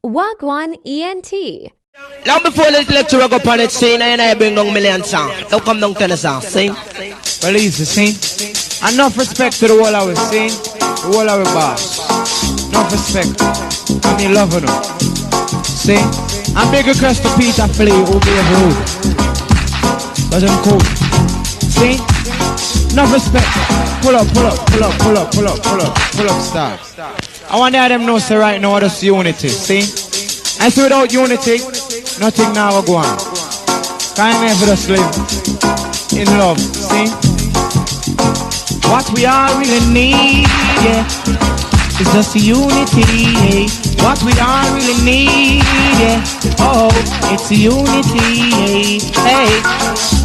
Wagwan ENT. Now before the lecturer go on it, sing, and I bring down million song. Now come down to the song, sing. Well, easy, sing. Enough respect to the whole of us, sing. The whole of us boss. Enough respect. I mean, love them. Sing. And big request to Peter Flea, who be a rude. But them cool. Sing. Enough respect. Pull up, pull up, pull up, pull up, pull up, pull up, pull up, start. I want to have them know, say right now, that's unity, see? And so without unity, nothing now will go on. Can't never just live in love, see? What we all really need, yeah, is just unity, yeah. What we all really need, yeah, oh, it's unity, yeah. Hey,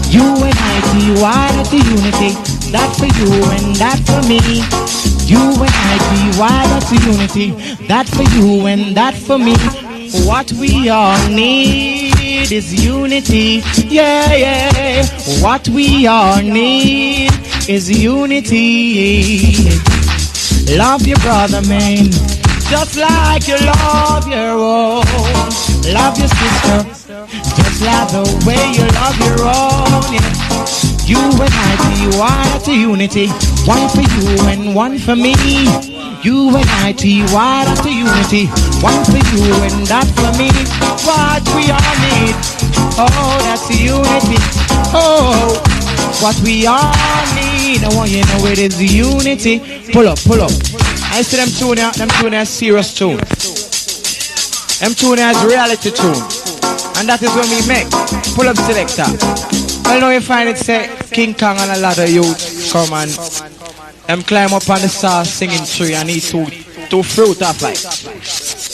you and I, why not the unity? That for you and that for me. You and I, why not the unity? That for you and that for me. What we all need is unity, yeah, yeah. What we all need is unity. Love your brother, man, just like you love your own. Love your sister, just like the way you love your own, yeah. You and I, why not the unity? One for you and one for me. You and I, why not the unity? One for you and that for me. What we all need, oh, that's the unity. Oh, what we all need, I want you to know it is the unity. Pull up, pull up. I see them tune as serious tune. Them tune as reality tune. And that is when we make. Pull up selector. Well, now you find it say King Kong and a lot of youth come and them climb up on the star singing tree and eat two fruit off like.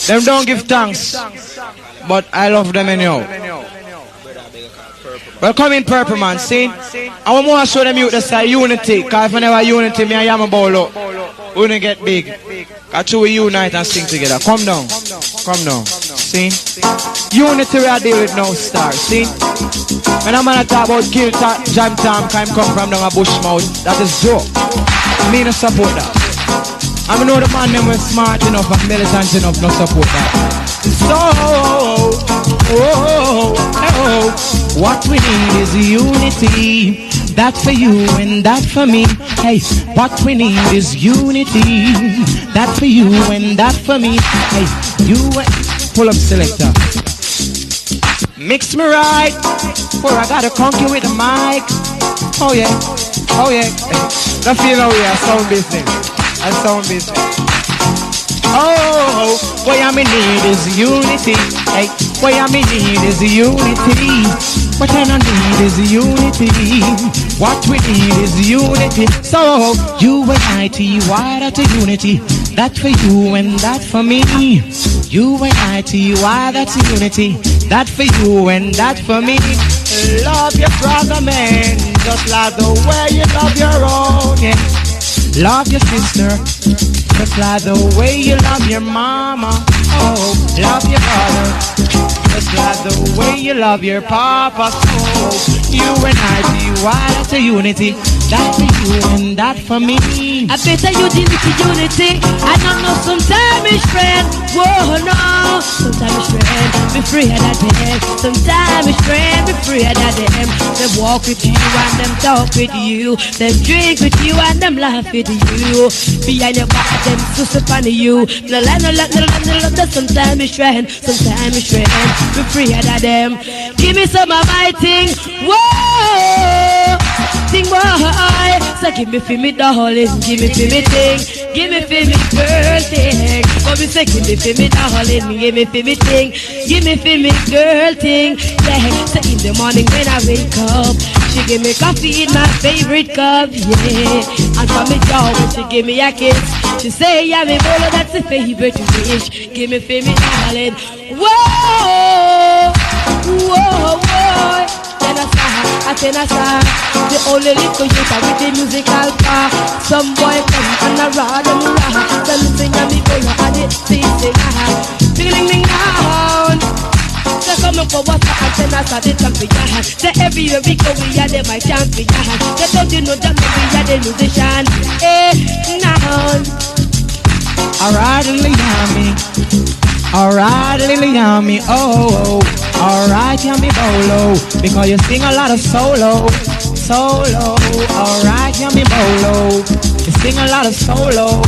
Them don't give thanks, but I love them anyhow. Well, come in purple, man, see? I want to show them youth the side unity, because if I never unity, me and Yami Bolo, we wouldn't get big. Because we unite and sing together. Come down, see? Unity we are dealing with now, star, see? When I'm gonna talk about kill jam time, come from down a bush mouth, that is joke. Me no support that. I know the man them was smart enough and militant enough no support that. So, what we need is unity. That for you and that for me. Hey, what we need is unity. That for you and that for me. Hey, you pull up selector. Mix me right, or I gotta conk you with the mic. Oh yeah, oh yeah. Don't feel how we are sound business. And sound business. Oh, what I need is unity. Hey, what I need is unity. What I need is unity. What we need is unity. So you and I, why not the unity? That for you and that for me. You and I, why that's unity? That for you and that for me. Love your brother, man, just like the way you love your own, yeah. Love your sister, just like the way you love your mama. Oh, love your brother, just like the way you love your papa. So you and I, why that's a unity? That for you and that for me. I better unity. I don't know sometimes it's friend. Whoa, no. Sometimes it's friend, be free of that them. Sometimes it's friend, be free of that them. They walk with you and them talk with you. Them drink with you and them laugh with you. Behind your back, them sus upon you. No, sometimes it's friend, sometimes it's friend, be free of that them. Give me some of my thing. Whoa. Thing boy, so give me for me darling, give me for me thing, give me for me girl thing. Come me say give me for me darling, give me for me thing, give me for me girl thing. Yeah, so in the morning when I wake up, she give me coffee in my favorite cup, yeah. And from me down when she give me a kiss, she say Yami Bolo, that's the favorite dish. Give me for me darling. Whoa, whoa, whoa. The only little youth with the musical car. Some boy come and a rod and rah. The listen to me go and it sing feeling me down. They come up for water and then I started champion. Say everywhere we go we are the my champion. They don't you know that we are the musician. Now alright, Yami. Alright, Lily Yami, oh. Alright, Yami Bolo, because you sing a lot of solo. Alright, Yami Bolo, you sing a lot of solo.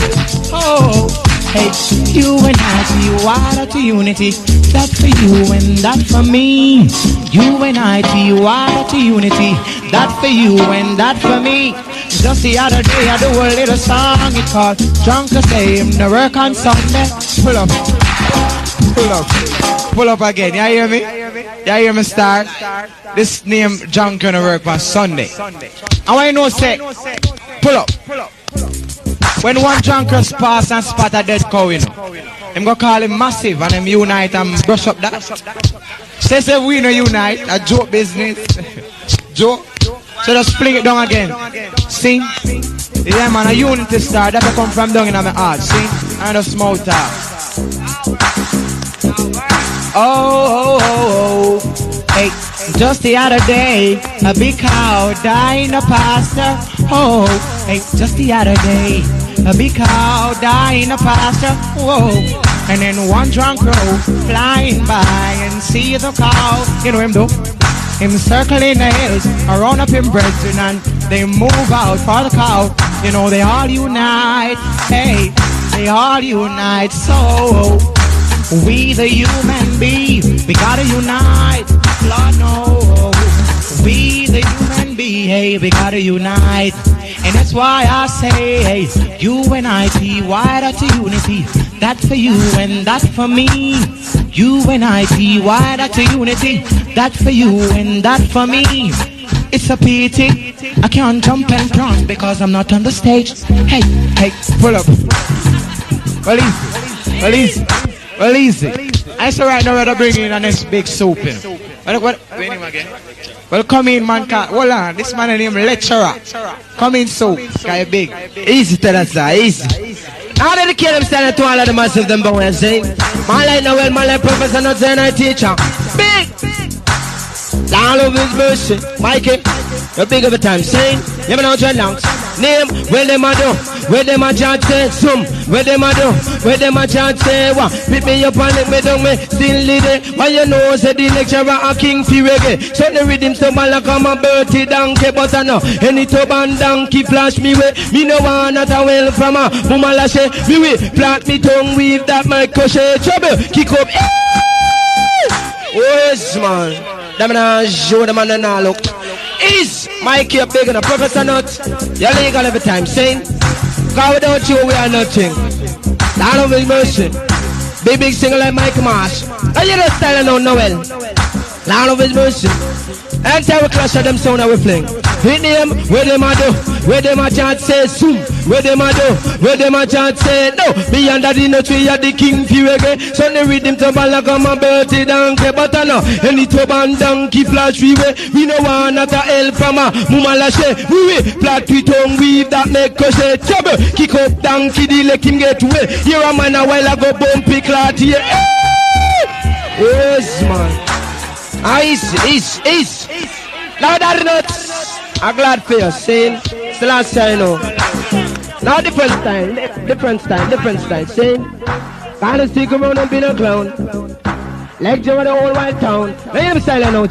Oh, hey, you and I to water to unity. That for you and that for me. You and I to water to unity. That for you and that for me. Just the other day I do a little song. It's called Drunk the Same. The work on Sunday. Pull up again. You hear me? You hear me start? This name John gonna work on Sunday. I want you know say, pull up. When one drunkard pass and spot a dead cow, you know, I'm gonna call him massive and him unite and brush up that. Say we no unite, a joke business. Joke. So just fling it down again. Sing. Yeah man, a unity star that come from down in my heart. Sing. And a small talk. Oh. Hey, just the other day, a big cow died in a pasture. Oh, hey, just the other day, a big cow died in a pasture. Whoa, and then one drunk crow flying by and see the cow. You know him though? Him circling the hills, around up in brethren, and they move out for the cow. You know they all unite. Hey, they all unite. So we the human being, we gotta unite. Lord no, we the human being, hey, we gotta unite. And that's why I say, hey, you and I, wider to unity. That for you and that for me. You and I, wider to unity. That for you and that for me. It's a pity I can't jump and prance because I'm not on the stage. Hey, pull up. Well, easy. I say right now we're bringing in a next big soup in. Wait him again. Well, come in, man. Hold on. This man named Lecturer. Come in, soup. Guy big. Easy, tell us that. Easy. I dedicate them standing to all of the massive them boy and say, my life now well, my life professor, not saying I teacher. Big. All of his mercy. Mikey, you're big of a time. Saying, you know dreadlocks. Name, where them a do, where them a chat say, some, where them a do, where them a chat say, what, pick me up and let me down, me, still lead it, why you know, say the lecturer a king fi reggae, so the rhythm so mal like I'm a birthday donkey, but I know, any turban donkey flash me way, me no want not a well from a, mama lashe, me way, plant me tongue with that my crochet, trouble, kick up, yes man, them na show them and na look. Is Mikey up big and a professor not? You're legal every time, saying, God without you we are nothing. Lord of his mercy. Big singer like Mike Marsh. And you don't style no Noel. Lord of his mercy. And tell we clash of them sound that we fling. Hit them, where them a do, where them a chant say soon, where them a do, where them a chant say no. Me under the no tree at the king fi reggae. So the rhythm to ball like I'm a birthday donkey. But I know, any turban donkey flash we way. We no want not a help from a mama lashe. We plot we tongue weave that make crochet. Trouble, kick up donkey, the let him get away. Here a man a while ago bumpy clot here. Yes man. Is. Now that not, I'm glad for you, saying, it's the last time, you know. Now different style, saying, gotta stick around and be a clown. Lecture of the whole white town. Now you have style now,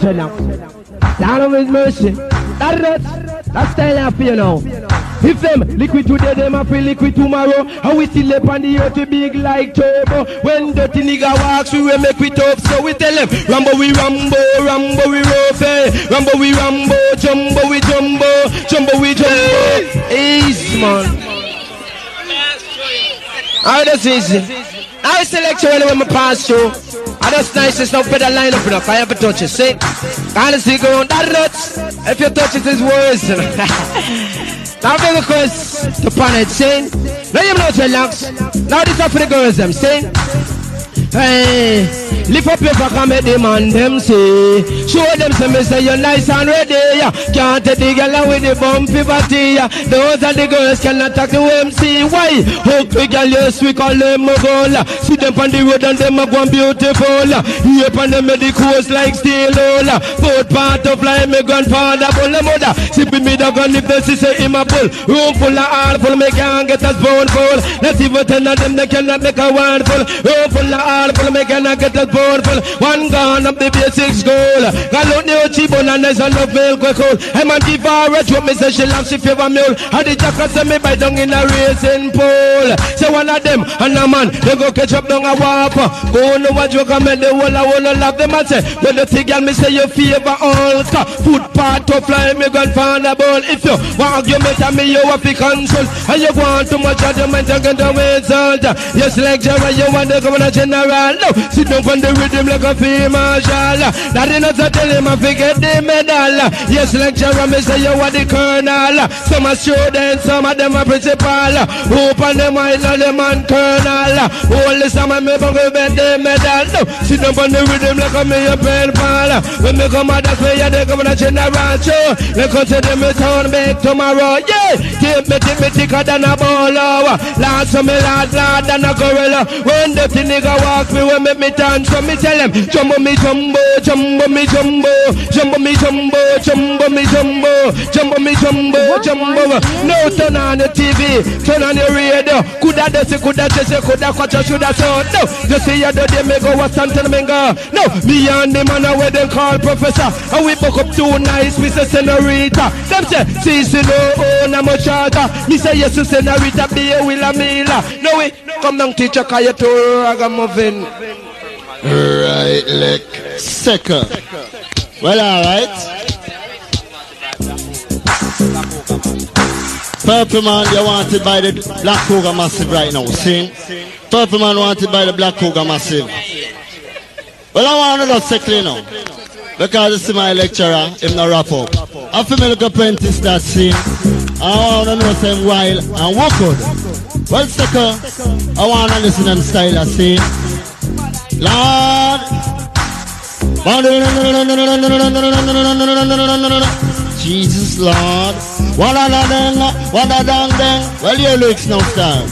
Lord of his mercy. That not, that style now for you now. If them liquid today, them a feel liquid tomorrow. And we still up on the earth to big like turbo. When dirty nigga walks, we will make it up. So we tell them, Rambo we rough, eh. Rambo we Rambo, Jumbo we Jumbo, Jumbo we Jumbo. Easy man. Alright, that's easy. I select you when I pass through. I just nice to stop for the line up enough. I have to touch it. See? Can't see go on that nuts. If you touch it, it's worse. Now big request to Planet saying, now you know relax. Now this up for the girls them saying, hey, lift up your back and make them and them say, show them some say you're nice and ready. Can't take the girl with the bumpy body. Those are the girls cannot talk to MC. Why? Hook the girl, yes, we call them Mogola. See them on the road and them are going beautiful. Here upon them the coast like steel. Both part of life, my grandfather, bull the mother. See me the gun if they say him a bull. Room full of all full, me can't get us bone full. Let's see what ten of them they cannot make a one full. Room full of all wall full, me cannot get a board full. One gun up the basics goal. Got out the cheap and there's enough milk we cool. I'm a give her a drop, me say she loves she favor mule. And the jacket say me bite down in a racing pool. Say one of them and a man, they go catch up down a warp. Go no a joke and make the whole love them and say, when the thing girl me say you favor all. Footpath to fly me grandfather ball. If you want argument and me you have to consult. And you want too much argument you get away result. Yes lecturer you want to governor general. No, sit down on the rhythm like a field marshal. That is not to tell him I forget the medal. Yes lecturer me say you are the colonel. Some are students, some of them are principal. Open them eyes and them and colonel. All the summer me go get the medal. No, sit down on the rhythm like a me a pen pal. When me come out that's where you the governor general show. They come to them return back tomorrow. Yeah, take me thicker than a baller. Last some me lad than a gorilla. When the nigga walk me when me dance, so me tell them jumbo me jumbo, jumbo me jumbo, jumbo me jumbo, jumbo me jumbo, jumbo me jumbo, jumbo. No turn on the TV, turn on the radio. Coulda this, coulda this, coulda catch, shoulda so. No, just see you do they me go what's until me go. No, me and the man where they call professor. And we book up too nice, we say senorita. Them say, see no own a much charter. Me say yes, senorita, be a will a meal. No we come down teacher, cause you too ragamuffin. Right leg second. Well, alright. Purple man, you wanted by the Black Cougar Massive right now, see? Purple man wanted by the Black Cougar Massive. Well, I want to not say clean now. Because this is my lecturer, him not wrap up. I feel me look apprentice that scene. I want to know them while and walk out. Well, second, I want to listen and style a scene. Lord, Jesus, Lord. What a dang. Well, your lyrics now start.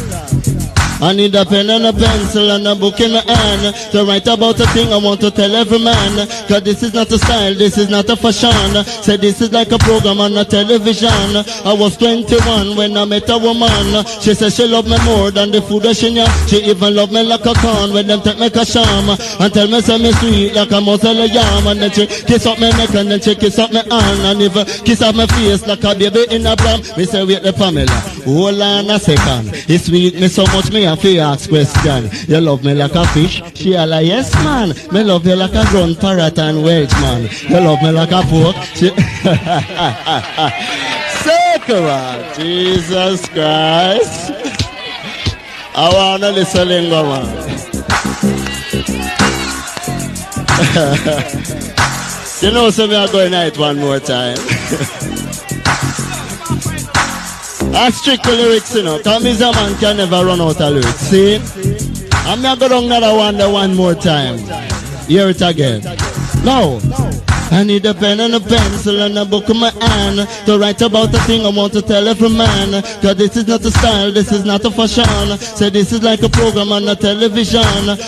I need a pen and a pencil and a book in my hand to write about a thing I want to tell every man. Cause this is not a style, this is not a fashion. Say this is like a program on a television. I was 21 when I met a woman. She said she loved me more than the food that she knew. She even loved me like a corn when them take me a sham. And tell me say me sweet like a mozzarella yam. And then she kiss up my neck and then she kiss up my hand. And even kiss up my face like a baby in a pram. Me say wait the Pamela, hold on a second. It's sweet me so much me if you ask question. You love me like a fish? She a like, yes man. Me love you like a grown parrot and Welsh man. You love me like a pork? Sacred, Jesus Christ. I wanna listen lingo man. You know so me are going out one more time. I strict the lyrics, you know, because me a man can never run out of lyrics, see? I'm going to go down another one more time. Hear it again. Now, I need a pen and a pencil and a book in my hand to write about the thing I want to tell every man. Cause this is not a style, this is not a fashion. Say this is like a program on a television.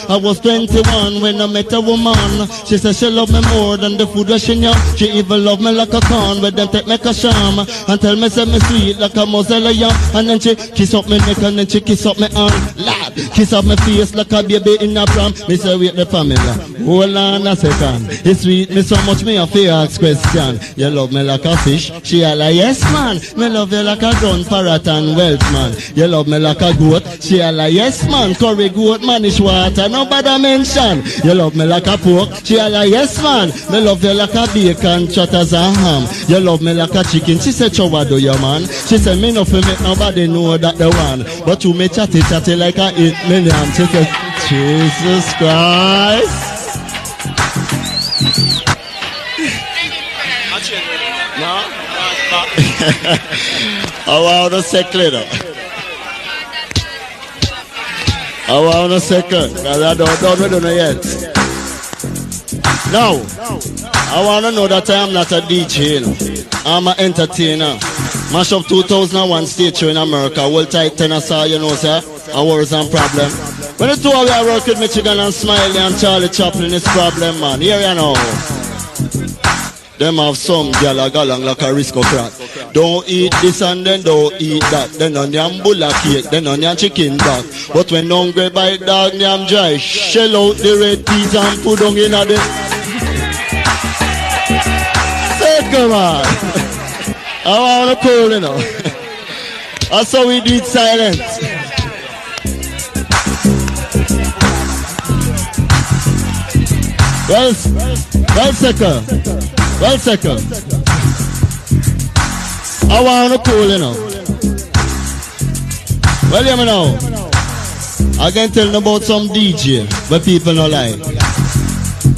I was 21 when I met a woman. She said she loved me more than the food that she knew. She even loved me like a corn, but them take me a sham. And tell me say me sweet like a mozzarella yam. And then she kiss up my neck and then she kiss up my hand. Lad, kiss up my face like a baby in a pram. Me say wait the Pamela, hold on a second. It's sweet me so much me a fear ask question. You love me like a fish? She a like, yes man. Me love you like a grown parrot and Welsh man. You love me like a goat? She a like, yes man. Curry goat manish water, nobody mention. You love me like a pork? She a like, yes man. Me love you like a bacon, chatters and ham. You love me like a chicken? She said, chowa do you man? She said, me no fi make nobody know that the one. But you me chatty like a 8 million. She said, Jesus Christ. No? I want to second. I want to second. Because I don't know yet. Now, I want to know that I am not a DJ. I'm an entertainer. Mash up 2001 stage show in America. Whole tight tenor saw, you know, sir. A worries and problem. When the two of you are working with Michigan and Smiley and Charlie Chaplin, it's problem, man. Here you know. Them have some gal a galang like a risco crack. Don't eat this and then don't eat that. Then on yam bulla cake, then on yam chicken back. But when hungry bite dog yam dry, shell out the red peas and put on in a the. Say come on. I want to cool, you know. That's how we do it silent. Well, second. I want to cool, you know. Well, you know. I can tell them about some DJ, but people don't like.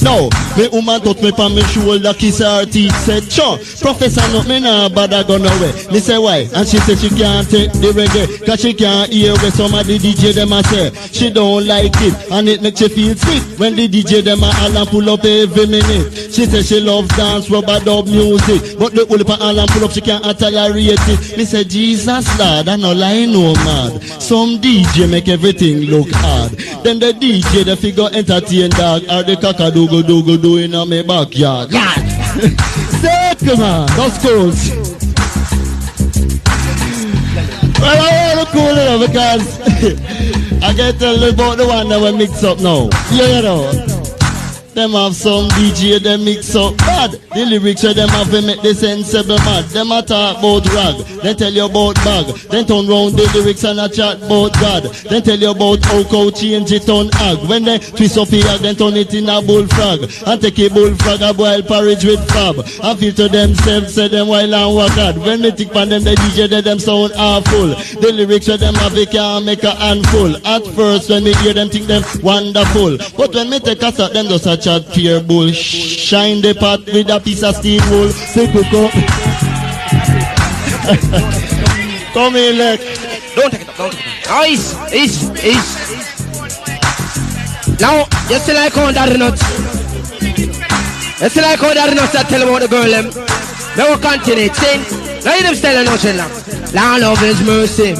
No, me woman touch me on me shoulder, kiss her teeth, said, "Sure, Professor, no, me nah bother go nowhere." Me say why, and she said she can't take the reggae, cause she can't hear where some of the DJ them a say. She don't like it, and it makes she feel sweet when the DJ them a all and pull up every minute. She said she loves dance, rubber dub music, but the only pa all and pull up she can't tolerate it. Me say Jesus Lord, I no lie no mad. Some DJ make everything look hard. Then the DJ the figure entertain dog, or the cockadoo go in my backyard. Say come on, that's cool. Well, I want to cool it up because I can tell you about the one that we mix up now. You know. Them have some DJ, them mix up bad. The lyrics where them have to make the sensible mad. Them a talk about rag, then tell you about bag. Then turn round the lyrics and a chat about God. Then tell you about how cow change it on ag. When they twist up here, then turn it in a bullfrog. And take a bullfrog a boil porridge with fab. And feel to themselves, say them while and work hard. When they think on them, the DJ, they them sound awful. The lyrics where them have, they can't make a handful. At first, when me hear them, think them wonderful. But when me take a shot, them just a chat pure bull. Shine the pot with a piece of steel wool. Say coco. Come in, look. Don't take it up, don't take it up. Oh, it's. Now, you still like on that nuts. You still like on that nuts that tell about the girl them. They will continue, sing. Now you them still nothing now. Lord of His mercy.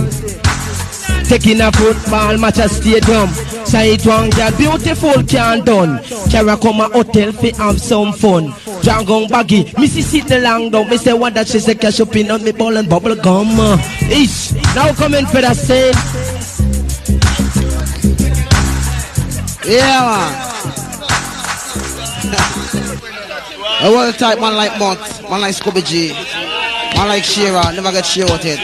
Taking a football match at stadium. Say it one girl, beautiful can done. Carry come a hotel fi have some fun. Jangon baggy, Missy sit the long down. Me say what that she say cash up in on me ball and bubble gum. Ish, now coming for the same. Yeah man. I want to type man like Mont, man like Scooby G, man like Shearer, never get Shearer with it.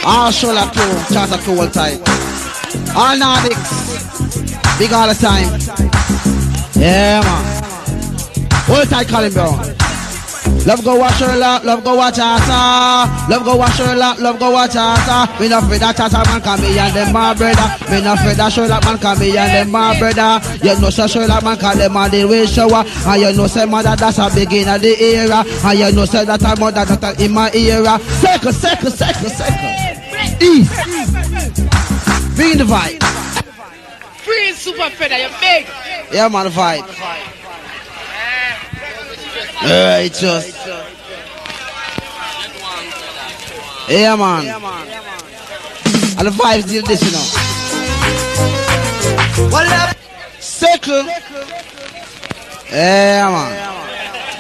All show like two, chance of two all type. All Nordics, big all the time. Yeah man. All tight calling bro. Love go watch her lot, love go watch asa. Love go watch her lot, love go watch asa. Me not afraid that asa man can be and them my brother. Me not afraid that Sherlock man can be and them my brother. You know say Sherlock man can them on the way shower. And you know say mother that's a begin of the era. And you know say that a mother that in my era. Circle. East. Bring the vibe. Free super feather, you're big. Yeah man, the vibe. It's just. Yeah man. And the vibes did this, you know. What up? Circle. Yeah man.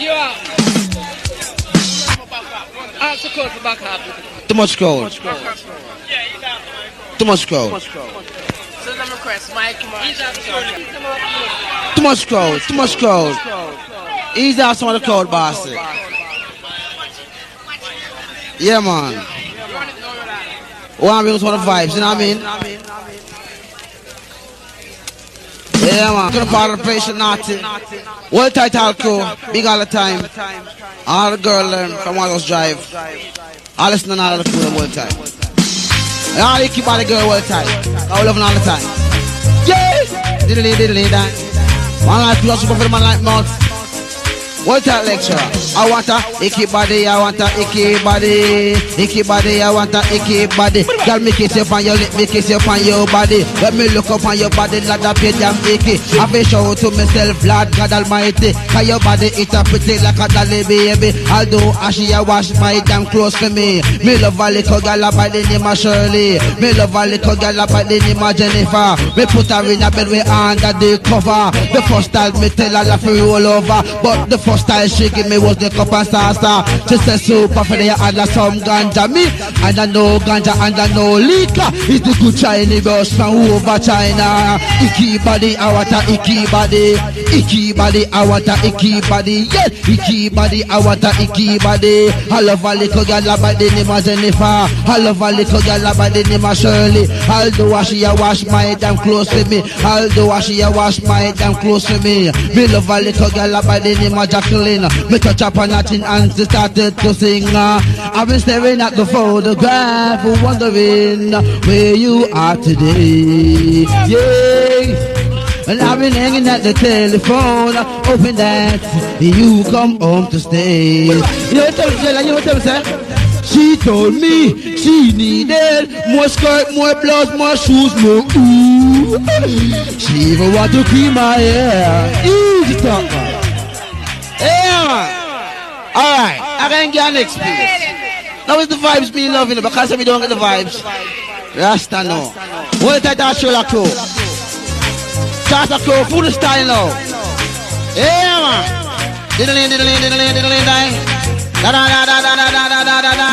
You are. Answer call for back half. Too much crowd. Too much crowd. So let me request Mike. Too much crowd. Easy out some of the crowd, boss. Yeah, man. One brings one of the vibes, you know what I mean? Yeah, man. Gonna part of the place, naughty. Well tight all crew, big all the time. All the girls from Wallace Drive. All listening all the crew the whole time. And all you keep all the girl all the time. I love them all the time. Yeah! Diddly dang. Man like you, super for the man like mouth. What that lecturer? I want a icky body, I want a icky body. Icky body, I want a icky body. Girl, me kiss you on your lip, me kiss you on your body. Let me look up on your body, like that page damn icky. I be show to myself, Lord God Almighty. Cause your body it a pretty like a dolly baby. Although Ashy I wash my damn close to me. Me love a little girl by the name of Shirley. Me love a little girl by the name of Jennifer. Me put her in a bed way under the cover. The first time me tell her to roll over, but the first first style she give me was the cup and salsa. She said super for the and some ganja me. And I know ganja and I know liquor. It's the good Chinese girls from over China. Icky body, I want a icky body. Icky body, I want a icky body. Yeah, icky body, I want a icky body. I love a little girl by the name of Jennifer. I love a little girl by the name of Shirley. Although she a wash my damn close to me. Although she a wash my damn close to me. Me love a little girl by the name of Jacqueline. Me touch up on nothing and she started to sing. I've been staring at the photograph, wondering where you are today. Yeah. And I've been hanging at the telephone, hoping that you come home to stay. You know what I'm saying? She told me she needed more skirt, more blouse, more shoes, more ooh. She even want to cream my hair. Easy talk. Yeah. Alright, I can get an experience. Now it's the vibes me loving it, because if we don't get the vibes, Rasta no. What is that show like crew? Start a crew, full style now. Yeah man. Da da da da da da da da da da.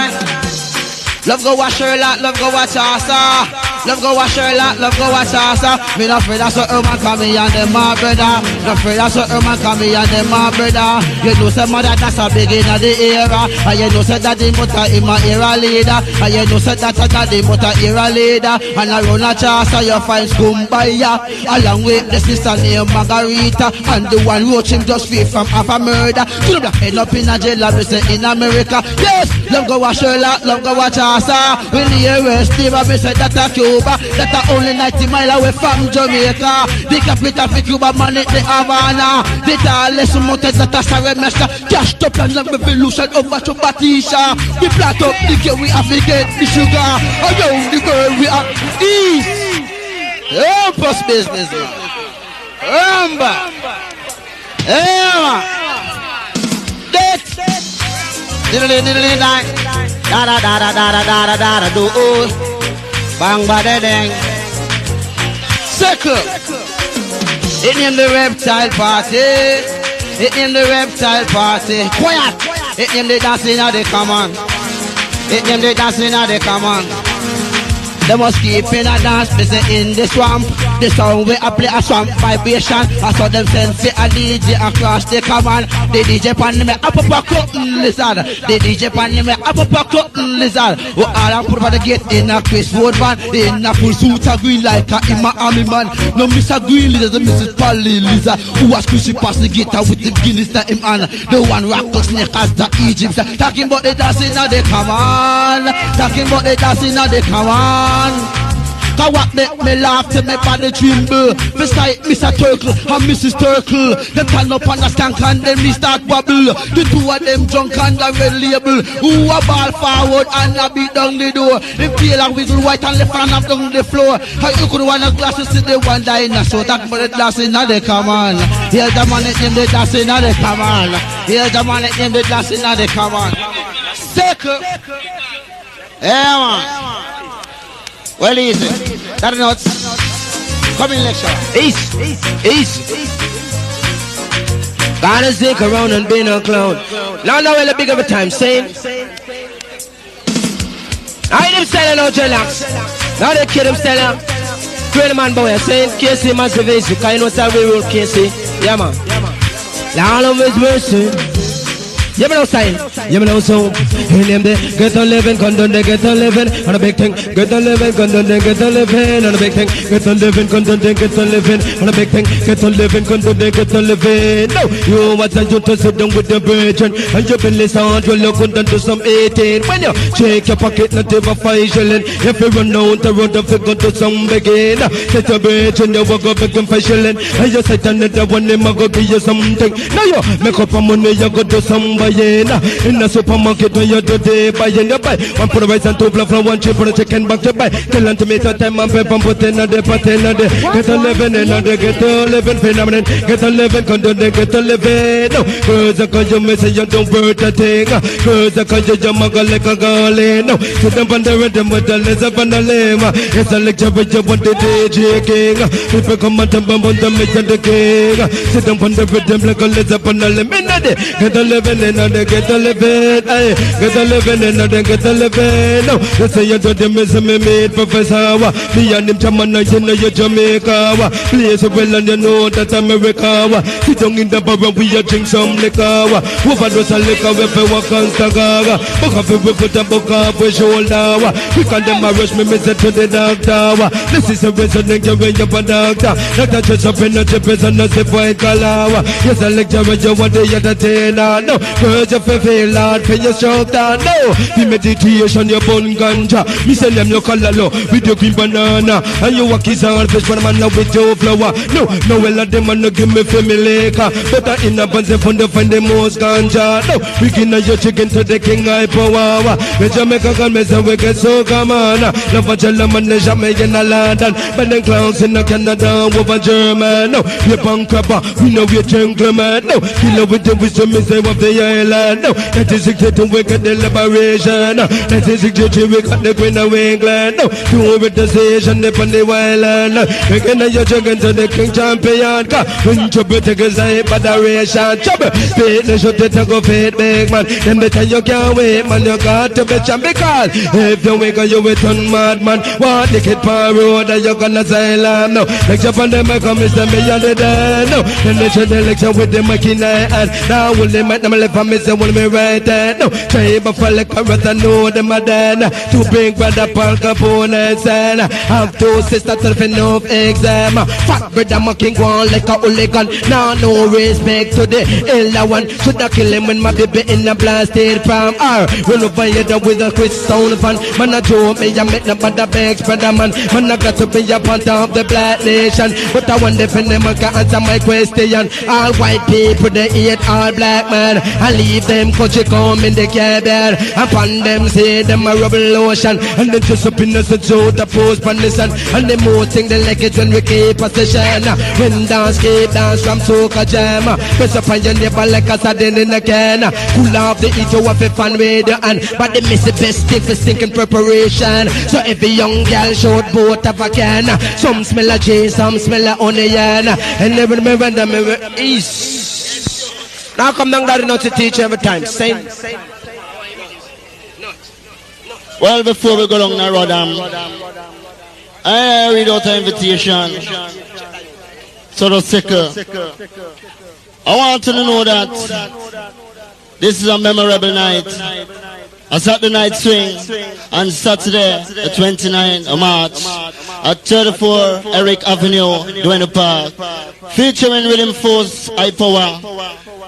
Love go wash her lot, love go watch asa. Love go wash her lot, love go watch asa. Me not afraid that's what man call me and them my brother. Not afraid that's what man call me and them my brother. You know some mother that's a big in the era. And you know say that the mother in my era leader. And you know say that the mother era leader. And around a chasa you find Skumbaya. Along with the sister named Margarita. And the one who him just free from half a murder. To the end up in a jail in America. Yes, love go wash her lot, love go watch asa. When the arrest Steve, I said that a Cuba, that a only 90 miles away from Jamaica. The capital for Cuba, man, it the Havana. The tallest mountain that a Sarah Master. Cashed up and love revolution over to Batisha. We plant up the game, we have to get the sugar. Around the world, we are east. Help us business, man. Remember. Da da da da da da da da da do bang ba da dang circle. It in the reptile party. It in the reptile party. Quiet. It in the dancing of the common. It in the dancing of the common. They must keep in a dance, busy in the swamp. The sound we play a swamp vibration. I saw them send a DJ across the command. The DJ pan me up a cotton lizard. The DJ pan me up a cotton lizard. We all are put for the gate in a Chris Road van. In a full suit of green like a in my army man. No Mr. Green Lizard, the Mrs. Polly Lizard. Who was pushing past the gate with the Guinness that him on. The one rock to snake as the Egypt. Talking about the dancing of the command. Talking about the dancing of the command. Cause what make me laugh to me body tremble. Beside Mr. Turtle and Mrs. Turtle. Them turn up on the stank and them they start wobble. The two of them drunk on the red label. Who a ball forward and a beat down the door. Them feel like wiggle white and left and up down the floor. How you could want a glasses to the one dinosaur. That for the dancing of the command. Here's the man in the dancing of the command. Here's the man in the dancing of the command. Circle. Yeah man. Well, easy. That nuts. Come in lecture. East. Gonna stick around and be no clown. Now we're a big of a time saying. I them selling out relax. Now they kill them selling. Great man boy saying KC massive is you kind of tell we rule KC. Yeah man. Now all of his mercy. You know sign, you know so. In them they get on living, condone they get on living. On a big thing, get on living, condone they get on living. On a big thing, get on living, condone they get on living. On a big thing, get on living, condone they get on living. No, you want you to sit down with the virgin and you been listen to look down to some 18. When you shake your pocket, not even 5 shilling. If you run out the road, if you go to some begin, set a virgin, you will go back and 5 shilling. And you sit another one, they might go give you something. Now you make up a money, you go to somebody. buying. In the supermarket when you're today buying, you buy one for the rice and two for one chip for the chicken back to buy. Tell them to make a time and pepper and put in a day, put in a day. Get a living in a day, get a living phenomenon. Get a living, get a living. No, girls are cause you miss it, you don't worth a thing. Girls are cause you muggle like a girlie. No, sit them on the rhythm with the lizard on the limb. It's a lecture with you want the DJ King. People come and tell them to make the king. Sit them on the rhythm like a lizard on the limb. Get a living in a day, get a living. Get a living in a day, get a living. No, they say you do the miss me made professor. Me and him chairman, I know you Jamaica. Place well and you know that America. Sit down in the bar and we drink some liquor. Overdose a liquor we pay walk on Stagaga. Book up we put a book up we shoulder. We call them a rush me say to the doctor. This is a reason they give you a doctor. Doctor just up in the chippers and the zip white collar. Yes, I lecture when you want the entertainer. No, girls you feel hard for your shoulder. No, the meditation you bun ganja. Me say them no color low with your green banana. And you walk his hard fish for a man with your flower. No, well of them man no give me family. But I in a bunch of fun to find the most ganja. No, we can your chicken to the king I power. When Jamaica can mess up we get so come on. Love a jelly man the Jamaican in London. But then clowns in Canada over German. No, we punk crapper, we know we're gentlemen. No, kill with the wisdom is of the island. No, that is dictating we get the liberation. That is dictating we got the Queen of England. No, do with the station upon the island. We can your chicken to the king champion. When trouble take a side federation. Trouble, fate the shot to go fate big man. Then better you can't wait man, you got to be champion. Because if you wake up you will turn madman. What the kid power road that you gonna asylum. No, lecture from them I come Mr. Me on the dead. No, then they should lecture with the machine and now will they make them live for me say will me right there. No, try but for like carrot and know them a dead. Two big brother Paul Capone and son. Have two sisters to fin of exam. Fat brother mocking one like a hooligan. Now no respect to the illa one. Should I kill him when my baby in a blasted palm. Run over here with a Chris sound fan. Man a joke me and make the bad bags brother man. Man I got to be a part of the black nation. But I want defend them and can answer my question. All white people they hate all black man. I leave them country come in the cabin. Upon them say them a revolution. And they just up innocent so the post on the sun. And the most thing they like it when we keep possession. When dance keep dance from soca jam. Press up on your neighbor like a sardine in a can. Cool off the heat you have a fun with your hand. But they miss the best thing for stinking preparation. So every young girl should both of a can. Some smell a J, some smell a onion. And never remember them east. Now come down there now to teach every time. Same. Well, before we go down the road, I read out an invitation. So the sicker. I want you to know that this is a memorable night. A Saturday night swing on Saturday, the 29th of March at 34 Eric Avenue, Duhaney Park. Featuring Rhythm Force, High Power,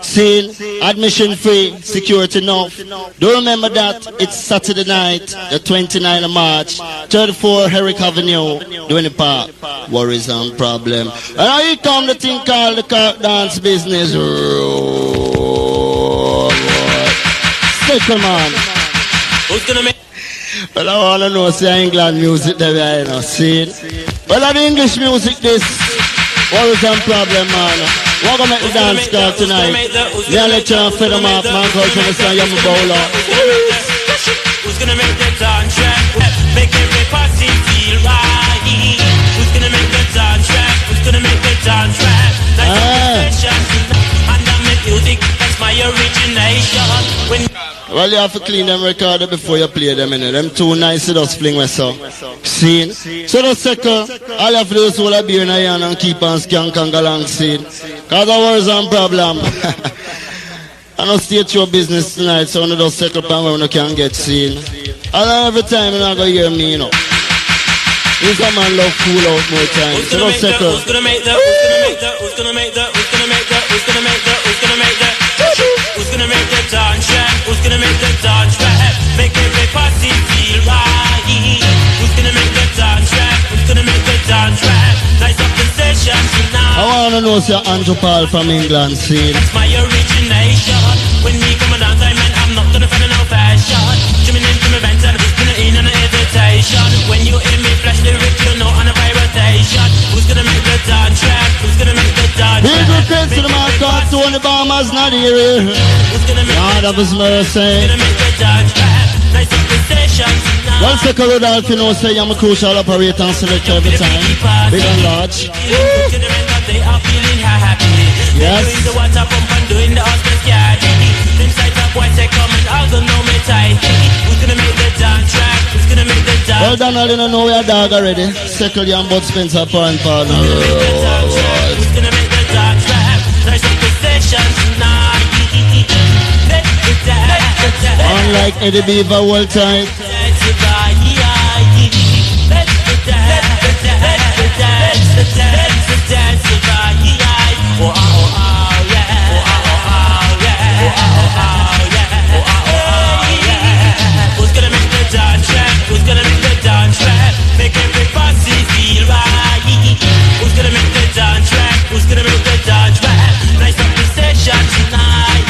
scene, admission free, security enough. Do remember that it's Saturday night, the 29th of March, 34 Eric Avenue, Duhaney Park. Worries and problem. And now here come the thing called the car dance business. Sicker man. Who's gonna make? Well, I want to know, say England music there, you know, see? Well, the English music, this, worries and problem, man. We're going to make the dance start tonight. They'll let you fit them up, man, because I'm going to say Yami Bolo. Who's gonna make the dance track? Make every party feel right. Who's gonna make the dance track? Who's gonna make the dance track? That's and I'm music, that's my origination. Well, you have to clean them recorder before you play them, innit? Them too nice to just fling with so. See? So the second, all you have to do is hold a beer in your hand and keep on skank and go along, see? Cause the world's on problem. I don't state your business tonight, so I don't settle up where you can get seen. And every time you're not going to hear me, you know. This a man love cool out more time. So don't settle. Who's gonna make that? Who's gonna make that? Who's gonna make that? Who's gonna make that? Who's gonna make that? Who's gonna make that? Who's gonna make the dance track? Who's gonna make the dance track? Make every party feel right. Who's gonna make the dance track? Who's gonna make the dance track? Nice up the session tonight. I wanna know if you're Andrew Paul from England, see? That's my origination. When we come and dance. vibration. When you hear me flash the rip, you know on a vibration. Who's gonna make the dance track? Who's gonna make the dance track? Big request to the man called Tony Barmer's not here. God of his mercy. Well, second Rudolph, you know, say I'm a crucial operator and selector every time. Big and large. Yes. Well, Donald, you know we are dog already. Second young Bud Spencer, Point Partner. Who's gonna make the dance rap? Nice up the session tonight. Unlike Eddie Beaver, all time. Who's gonna make the dance rap? Who's gonna make the dance rap? Make everybody feel right. Who's gonna make the dance rap? Who's gonna make the dance rap? Nice up the session tonight.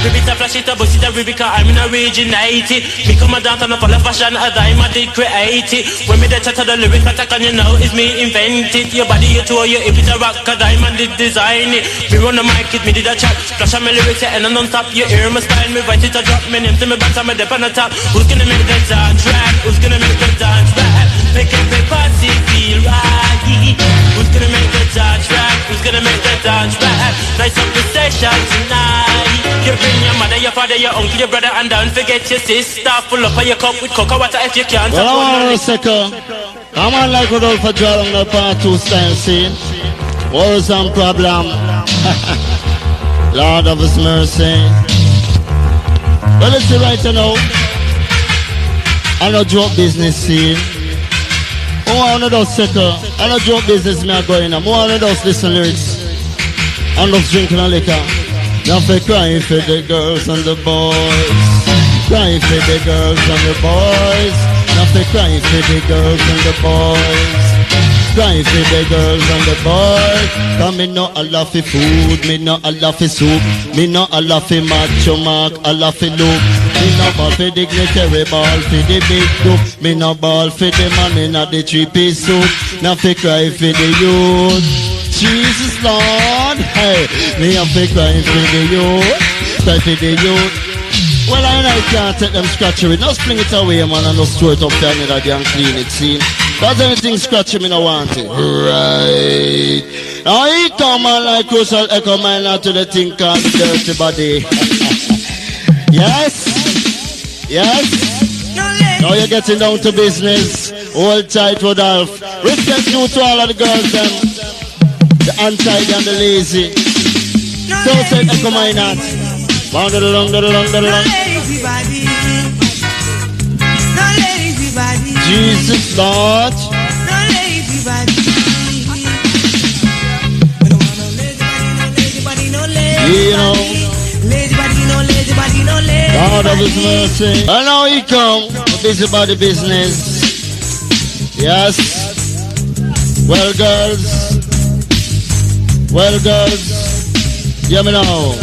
Rip it up, flash it up, bust it up, because I'm in originated. Me come a dance on a full of fashion, as I did create it. When me the chat of the lyrics, attack on you know, it's me invented. Your body, you tour, you if it's a rock, cause I did design it. Me run the mic, it me did a chat. Flash on my lyrics, and I don't stop. You hear my style, me write it a drop. Me name to me back, so me dip on the top. Who's gonna make the dance rap? Who's gonna make the dance rap? Make everybody feel right. Who's gonna make the dance rap? Who's gonna make the dance rap? Nice up the session tonight. You bring your mother, your father, your uncle, your brother, and don't forget your sister. Full up of your cup with cocoa water if you can't. Well, I want to second. Come on, like Rudolph for drawing the part 2 style scene. What is some problem? Lord of his mercy. Well, let's see right now. I know joke business scene. Oh, I know those second. I know joke business me are going on. I know those listen lyrics. I know drinking and liquor. Now for crying for the girls and the boys. Crying for the girls and the boys. Now for crying for the girls and the boys. Crying for the girls and the boys. Cause me not a love for food, me not a love for soup. Me not a love for macho mark, a love for loop. Me not ball for dignitary, ball for the big dope. Me not ball for the man in a the 3-piece suit. Now for cry for the youth. Jesus Lord, hey, me have to cry for the youth, cry for the youth. Well, I can't take them scratchy with, just fling it away, man, and just throw it up there and clean it, see? Cause anything scratchy, me no want it. Right. Now he come on like crucial echo miner to the thing called dirty body. Yes? Yes? Now you're getting down to business. Hold tight, Rudolph. Respect you to all of the girls, them. The untidy and the lazy. So said echo miner. Bound it along, it along, it along. Jesus Lord. You know, God of his mercy. And now he come, busy body business. Yes. Well, girls, hear me now.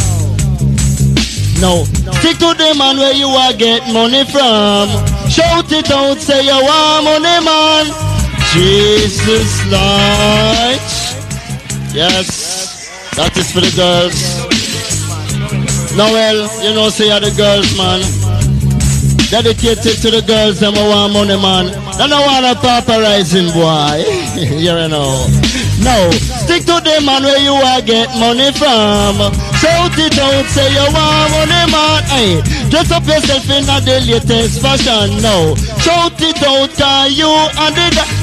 No, stick to the man where you are get money from. Shout it out, say you want money, man. Jesus Lord. Yes, that is for the girls. Noel, you know, say you're the girls, man. Dedicated to the girls, them who want money, man. I don't want a paparazing, boy. You know. No, stick to the man where you are get money from. Shout it out, say you want money, man. Hey, dress up yourself in the latest fashion. No, shout it out, cause you and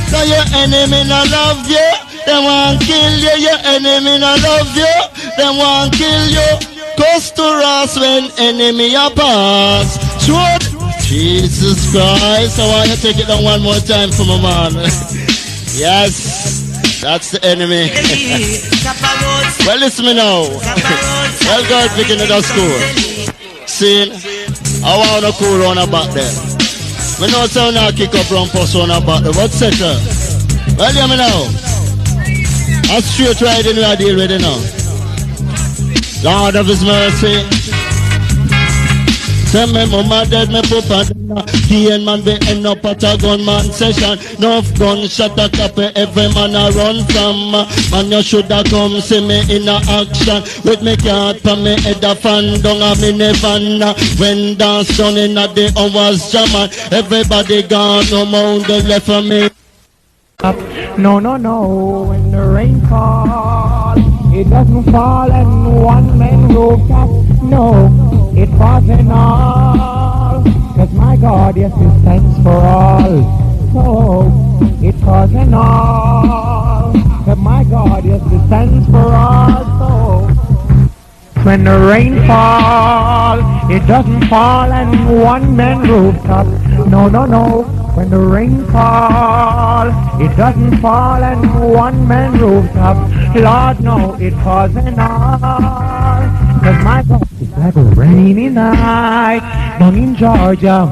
cause your enemy not love you. They want kill you, your enemy not love you. They want kill you. Cause to us when enemy a pass. Shoot. Jesus Christ, I want you to take it down one more time for my man. Yes, that's the enemy. Well, listen me now. Well, God, picking it at school. See, I want to cool on back there. We know it's now kick up round post on back there. What's second? Well, hear me now. I'm straight riding where I deal with it now. Lord of his mercy. Say me mama dead, me papa dead. Teen man be end up at a gunman session. Enough gunshot a cap every man a run from. Man you shoulda come see me in a action. With me cat pa me head a fan down a me never know. When dance done in a the hours jaman. Everybody gone, no mountain left for me. No, no, no, when the rain falls, it doesn't fall on one man rooftop. No, it falls in all. Cause my God, yes, it stands for all. So, it falls in all. Cause my God, yes, it stands for all. So, when the rain falls, it doesn't fall on one man rooftop. No, no, no. When the rain falls, it doesn't fall on one man rooftop. Lord, no, it falls in all. Cause my God, it's like a rainy night down in Georgia.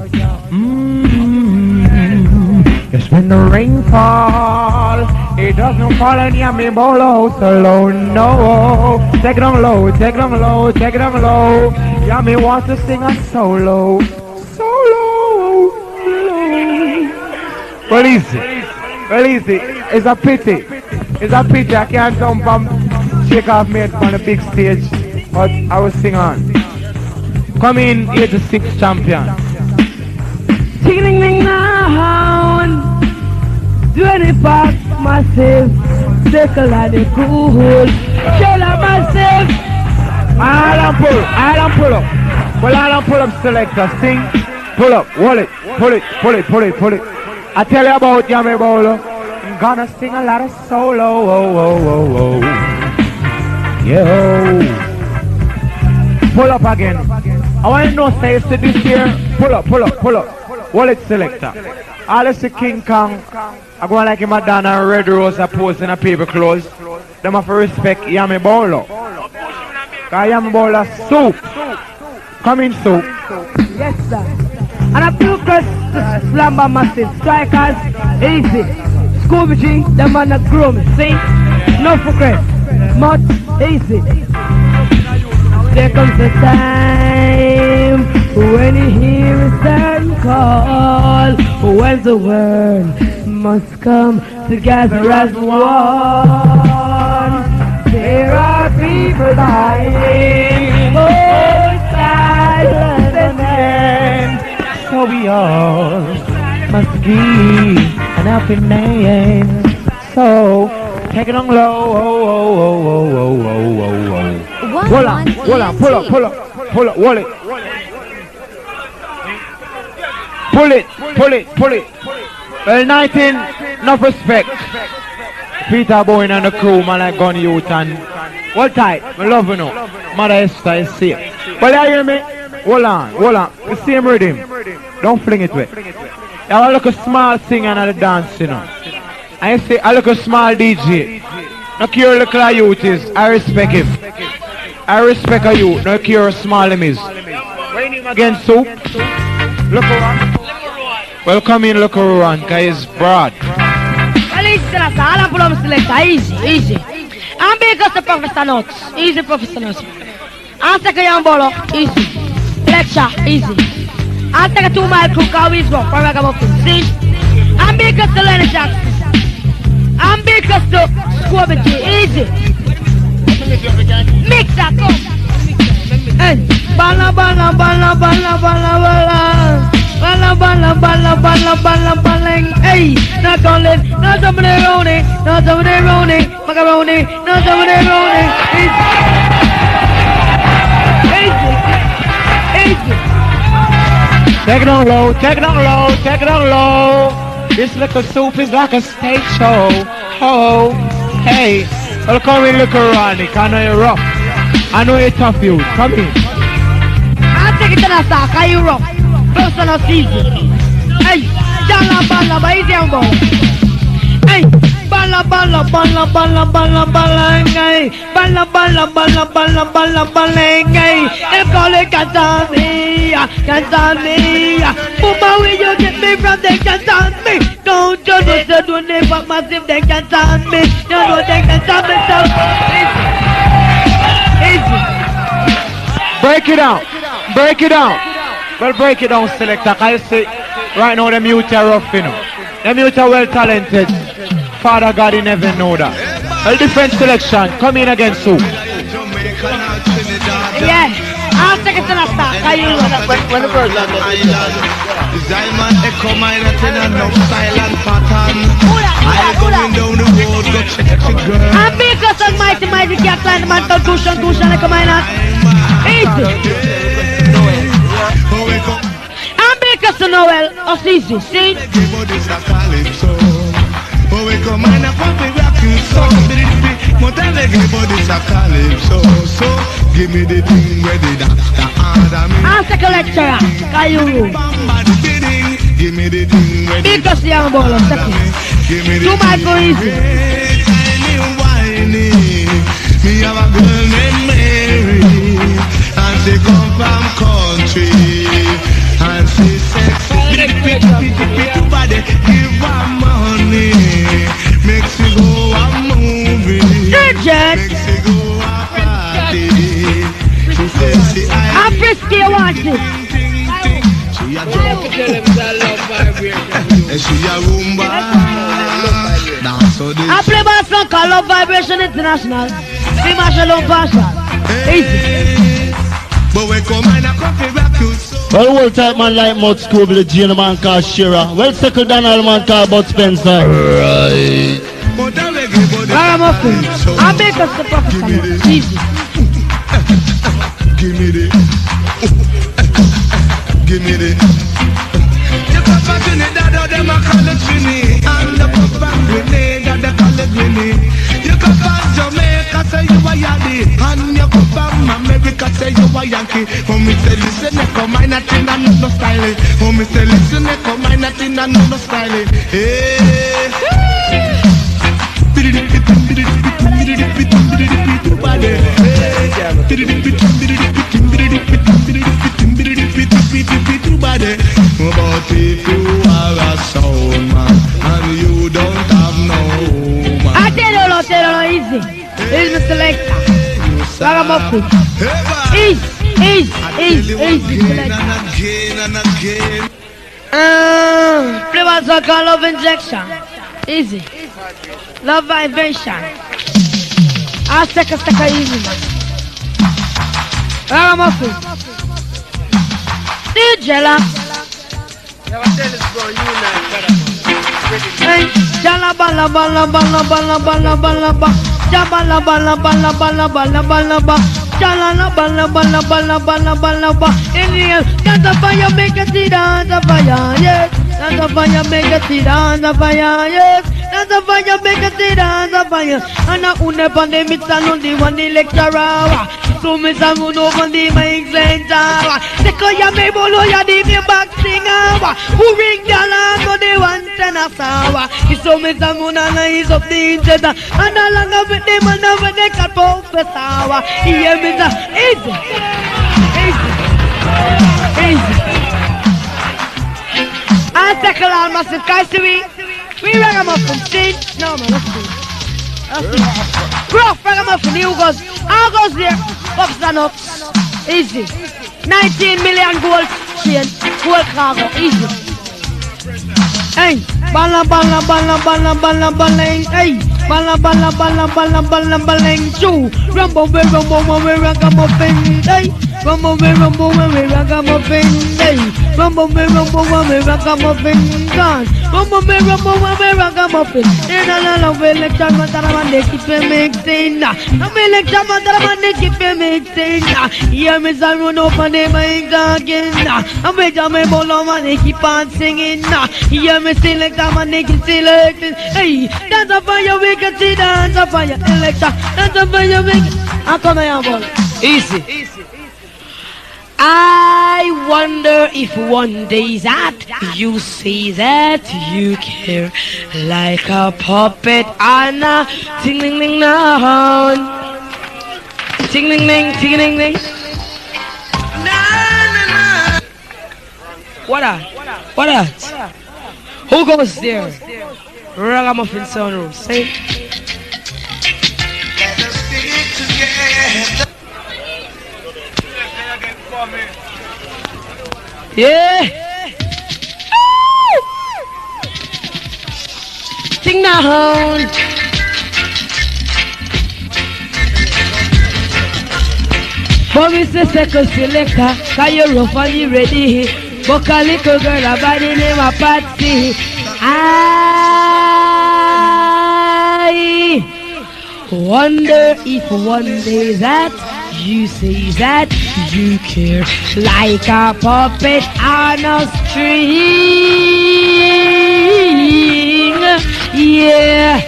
Yes, when the rain falls, it doesn't fall on Yami Bolo so low, no. Take it on low, take it on low, take it on low. Yami wants to sing a solo. Solo. Well, easy. It's a pity. I can't jump and shake off me on the big stage, but I will sing on. Come in, here the 6th champion. Tingling ding down, 25 massive, circle and the cool, shoulder massive. I'll pull up. Well, I'll pull up selector, sing, pull up, pull it. I tell you about Yami Bolo. I'm gonna sing a lot of solo. Yo. Pull up again. I want to know, say it's this year. Pull up. Wallet selector. All this King Kong. I go like Madonna and Red Rose are posing a paper clothes. Them have to respect Yami Bolo. Cause Yami Bolo soup. Come in soup. Yes, sir. And a few crest slumber massive strikers, easy. Scooby G, the man that grow me, see? No for crest, much easy. There comes the time when you hear a certain call, when the world must come together as one. There are people dying, oh, silent and so we all must give an helping name. So take it on low. Pull up, wallet. Pull it. Well, 19, enough respect. Peter Bowen and the crew, man, like gun youth and hold tight, I love you know. Mother Esther is safe. Well, you hear me? Hold on. The same rhythm. Don't fling it away. I look a small singer and the dance, you know. I say I look a small DJ. No care look like youth is. I respect him. I respect a youth. No care small him is. When him again, soup. Look around. Well, come in, look around, cause he's broad. Well, listen, I'll pull up selector. Easy. I'm because the Professor Notes. Easy, Professor Notes. I'll take a young bolo. Easy. Lecture, easy. I'll take a 2 mile crew, cause we've got see? I'm because the Lenny Jackson. I'm because the Squabby G, easy. Mix that, come. Hey, bala. Hey, not only, not somebody rolling, macaroni, not somebody rolling. Easy. Take it on low. This little soup is like a stage show. Hey, well come in, look around. I know you're rough. I know you're tough, you. Come in. I'll take it to the sack. Are you rough? Close on the season. Hey, bala, easy on ball. Hey, bala, hey. Bala, hey. They call it Tanzania. Puma, where you get me from, they can stand me. Don't you know, they don't never massive, they can stand me. You know, they can stand me, so easy. Break it down. Well, break it down, selector. Can you see? Right now, them youth are rough, you know. Them youth are well talented. Father God in heaven know that. Well, different selection. Come in again soon. Yeah. I'll take it to the start. When the birds are Diamond echo mine at no silent pattern. I'm going down the road, go check the girl. I'm because of mighty captain, man, cushion, like a mine. Easy. I'm because of Noel, or easy, see? We come in a puppy rock you so so give me the thing where the doctor order me. I'll take a lecturer, Kayuru. Give me the thing where the Because Yami Bolo, give me the thing where easy. Me have a girl named Mary, and she come from country, and she said, pretty body, give her money, makes you go a movie, makes you go a party. She says she I'm frisky, you want it. she a she a rumba. I play my song called Love Vibration International. See my shalom passion. Easy. But we come and a coffee back you. Well, old type man like Mud Scooby, the Gina man called Shira. Well, second Donald man called Bud Spencer. Right. I'm making the professor. Easy. Give me the. Give me the. You come back to the dad of them a call it Trini. And the papa grenade that they call it Winnie. You come from Jamaica say you a yardie. And you come from America say you a Yankee. Oh me say listen, they come mine nothing and no styling. Oh me say listen, they come mine nothing and no styling. Hey. But if you are a sound man and you don't have no man, I tell you, easy. Here's the selector. Ragamuffin. Easy. Again and again. Play my song called Love Injection. Easy. Love Vibration. I'll take a easy, man. Ragamuffin. DJ Locks. Hey, jala bala bala bala bala bala bala ba, jala bala bala bala bala bala ba, jala bala bala bala bala bala ba. In the air, dance the fire, make it see dance the fire, yes. Dance the fire, make it see dance the fire, yes. Dance the fire, make it see dance the fire. And I une pandemic, I know the one the lecturer. So me say we no van the mic center. Say Yami Bolo ya the me back singer. Who ring the alarm for the one tenor sour. So me say we na nice up the internet. And along with them and over the cat professor. Hear me say easy. I take a lot massive guys to me. We rang them up from stage. No man, let's see. Rough ragamuffin, you goes. All goes there. Box and up. Easy. 19 million gold chain. Gold cargo. Easy. Hey. Bala bala bala bala bala bala. Hey. Bala bala bala bala bala bala. Two. Rumble we ragamuffin. Hey. Rumble we ragamuffin. Hey. Rumble we ragamuffin. Gone. Rumble we ragamuffin. In a lot of election, but I'm a keep mixing. I'm election, but I'm a keep mixing. Hear me say run up and they make again. I'm with Yami Bolo and they keep on singing. Hear me select and they keep selecting. Hey, dance a fire, we can see dance a fire. Election, dance a fire, we can. I come here, ball. Easy. I wonder if one day that you say that you care like a puppet on a ting-ling-ling down. Ting-ling-ling, ting-ling-ling. What up? Who goes there? Ragamuffin Sunroom. Say. Yeah. Sing now. But me say second selector, cause you rough and you ready. But a little girl a by the name of Patsy. I wonder if one day that you say that you care like a puppet on a string. Yeah,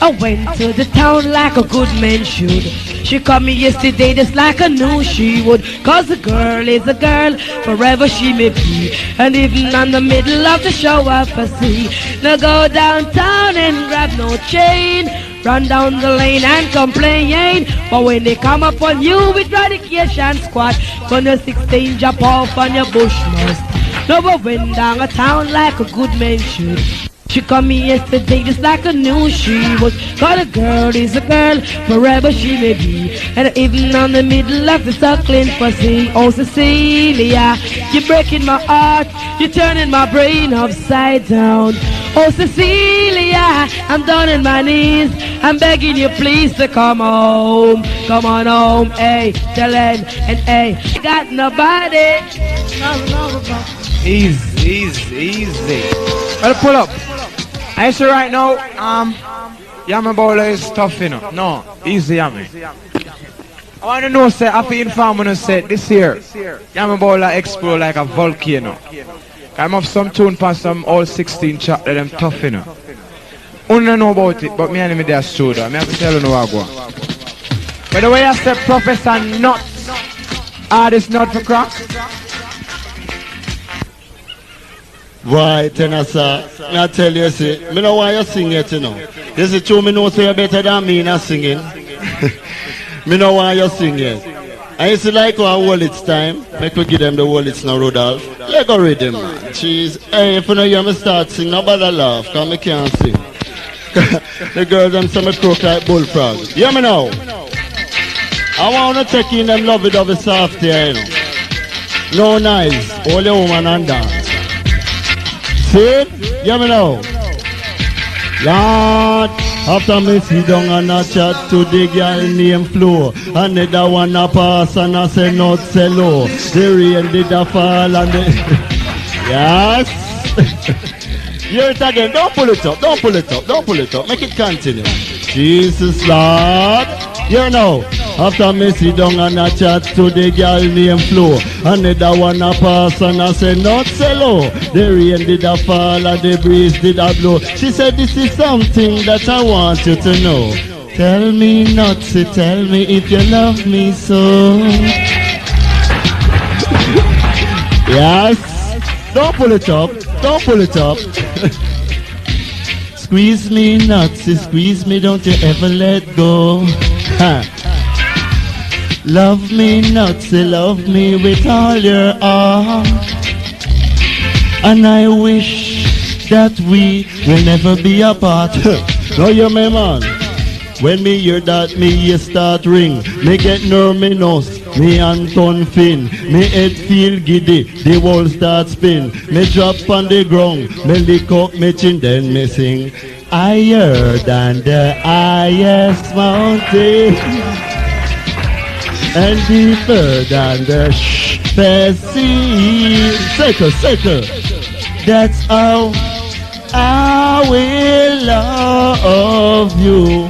I went to the town like a good man should. She called me yesterday just like I knew she would. Cause a girl is a girl, forever she may be. And even on the middle of the show up I see. Now go downtown and grab no chain. Run down the lane and complain. But when they come up on you with radication squad, gonna 16 jump off on your bush must. No, but went down a town like a good man should. She called me yesterday just like I knew she would. Cause a girl is a girl, forever she may be. And even on the middle of the suckling pussy. Oh Cecilia, you're breaking my heart, you're turning my brain upside down. Oh Cecilia, I'm down on my knees, I'm begging you please to come home. Come on home, hey, Dylan, and hey, got nobody. Easy. Well, pull up. I say right now, Yami Bolo is tough, you know. No, easy, Yami. I want to know, say, after inform when I said this year, Yami Bolo explode like a volcano. I'm have some tune past some all 16 chapter, them tough, you know. I don't know about it, but me and me there stood. I have to tell you no I go. By the way, I said Professor Nuts, artist not for crack. Right, and sir, I tell you, see, me know why you sing it, you know. This is true, me know so you're better than me in singing. Me know why you sing it. And you see, like our wallets time, make we give them the wallets now, Rudolph. Let go read them, man. Jeez, hey, if you know you me start sing, nobody laugh, because me can't sing. The girls, them say me croak like bullfrog. Hear me now? I want to take in them lovey-dovey soft here, you know. No nice, only woman and dance. See? Hear me now. Lord, after me sit down and I chat to the girl named Flo. Another one a pass and I say not say low. The rain did a fall and the... Yes. Hear it again. Don't pull it up. Don't pull it up. Don't pull it up. Make it continue. Jesus Lord. Hear now. After me sit down and I chat to the girl named Flo. Another one a pass and I say not say low. The rain did a fall and the breeze did a blow. She said this is something that I want you to know. Tell me not to tell me if you love me so. Yes. Don't pull it up. Don't pull it up. Squeeze me nuts, squeeze me, don't you ever let go. Ha. Love me nuts, love me with all your heart. And I wish that we will never be apart. No, you my man. When me hear that, me ear start ring. Me get nervous, me hand turn fin. Me head feel giddy, the wall start spin. Me drop on the ground, me lick up me chin, then me sing. Higher than the highest mountain, and deeper than the sea. Circle. That's how I will love you.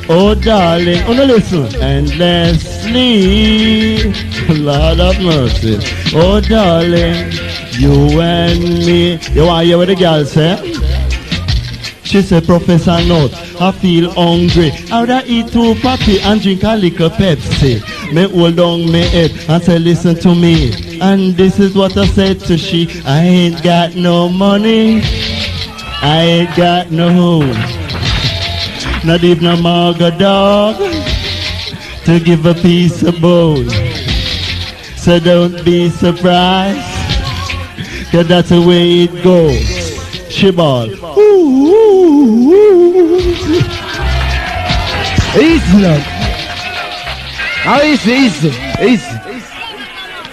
Oh darling, oh no listen. Endlessly, Lord of mercy. Oh darling, you and me. You want to hear what the girl say? She said, Professor Note, I feel hungry. I'd eat 2 papi and drink a little Pepsi. Me hold on me head and say, listen to me. And this is what I said to she. I ain't got no money. I ain't got no home. Not even a marga dog to give a piece of bone. So don't be surprised, cause that's the way it goes. She ball. Easy, love. How easy.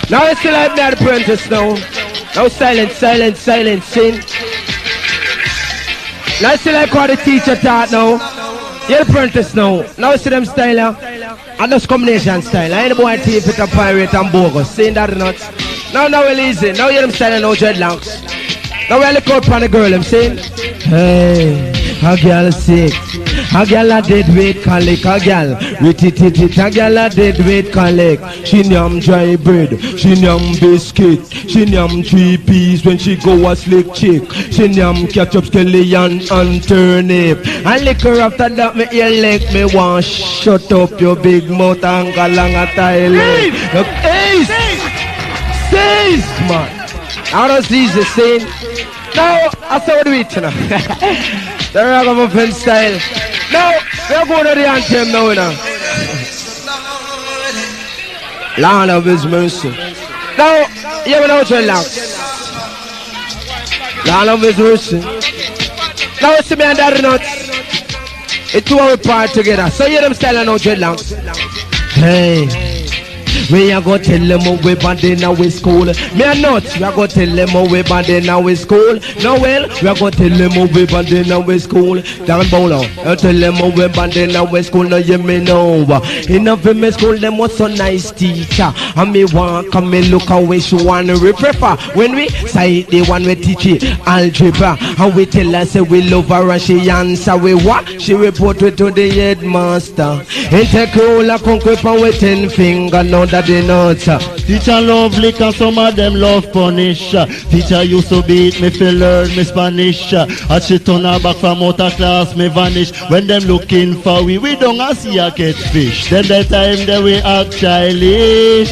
Now it's still like me at the apprentice now. Now silence, silence, silence, sin. Now it's still like what the teacher taught now. You're the apprentice now. Now see them style, and those combination style. I ain't the boy thief it a pirate and bogus. Seeing that or not? Now we're easy. Now you're them style no dreadlocks. Now we're look out for the girl, I'm saying. Hey, a girl sick. A girl a dead weight colic. A girl with it. A girl a dead weight colic. She yam dry bread. She yam biscuit. She yam 3 peas when she go a slick chick. She yam ketchup, scallion and turnip. And liquor after that me ear leg me want shut up your big mouth and go long a tile. Hey, says man. How does these the same? Now, I saw what we eat now. The ragamuffin style. Now, we're going to the anthem now, you know. Lord of His mercy. Now, you have no dreadlocks. Lord of His mercy. Now, see me and Daddy Nuts. It's 2 hours part together. So, you them style and no dreadlocks. Hey. We a go tell them how we band in our school. Me a nuts, we a go tell them how we band in our school. No well, we a go tell them how we band in our school. Yami Bolo, I tell them how we band in our school. Now you me know. In a me school, them was so nice teacher. And me want come me look away she want to prefer. When we say the one we teach it algebra, and we tell her say we love her and she answer we what? She report it to the headmaster. And take all a conquer and we 10 finger now. Teacher love liquor, some of them love punish. Teacher used to beat me for learn me Spanish. As she turn her back from outer class, me vanish. When them looking for we don't a see a catch fish. Then the time that we act childish.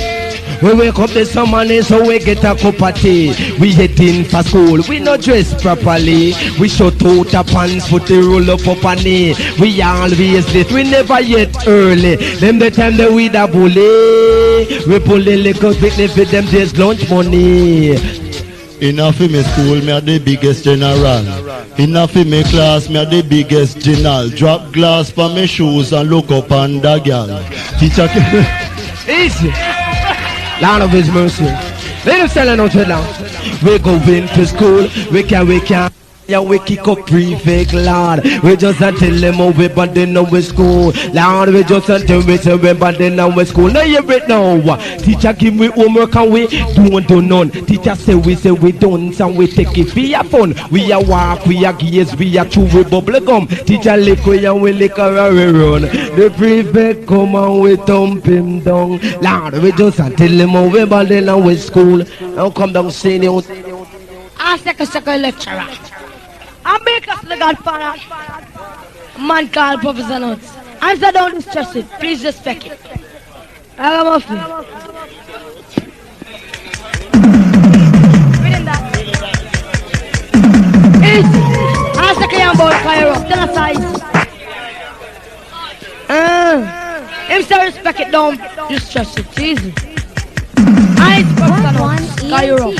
We wake up this morning so we get a cup of tea. We heading for school, we no dress properly. We shut out the pants, put the roll up a knee. We always late, we never yet early. Them the time that we da bully. We pull the little picnic for them days lunch money. Enough in my school, me are the biggest general. Enough in my class, me are the biggest general. Drop glass for my shoes and look up on the girl. Teacher easy. Lord of His mercy. Let them sell out to now. We go into school, we can. Yeah, we kick up prefect, Lord. We just tell them how we band in our school. Lord, we just tell them we band in our school. Now you read now. Teacher give me homework and we don't do none. Teacher say we don't and we take it for your fun. We are walk, we are gears, we are chew, we bubble gum. Teacher lick we and we lick and we run. The prefect come and we thump him down. Lord, we just tell them how we band in our school. Now come down senior. Ask the second lecturer. I make us the Godfather. Man called Professor Nuts. Answer don't distress it. Please respect it. Ragamuffin. Reading that. Easy. Ask the Kian boy Cairo. Tell us how easy. Him say respect it, don't distress it. Easy. Ice Professor Nuts. Cairo.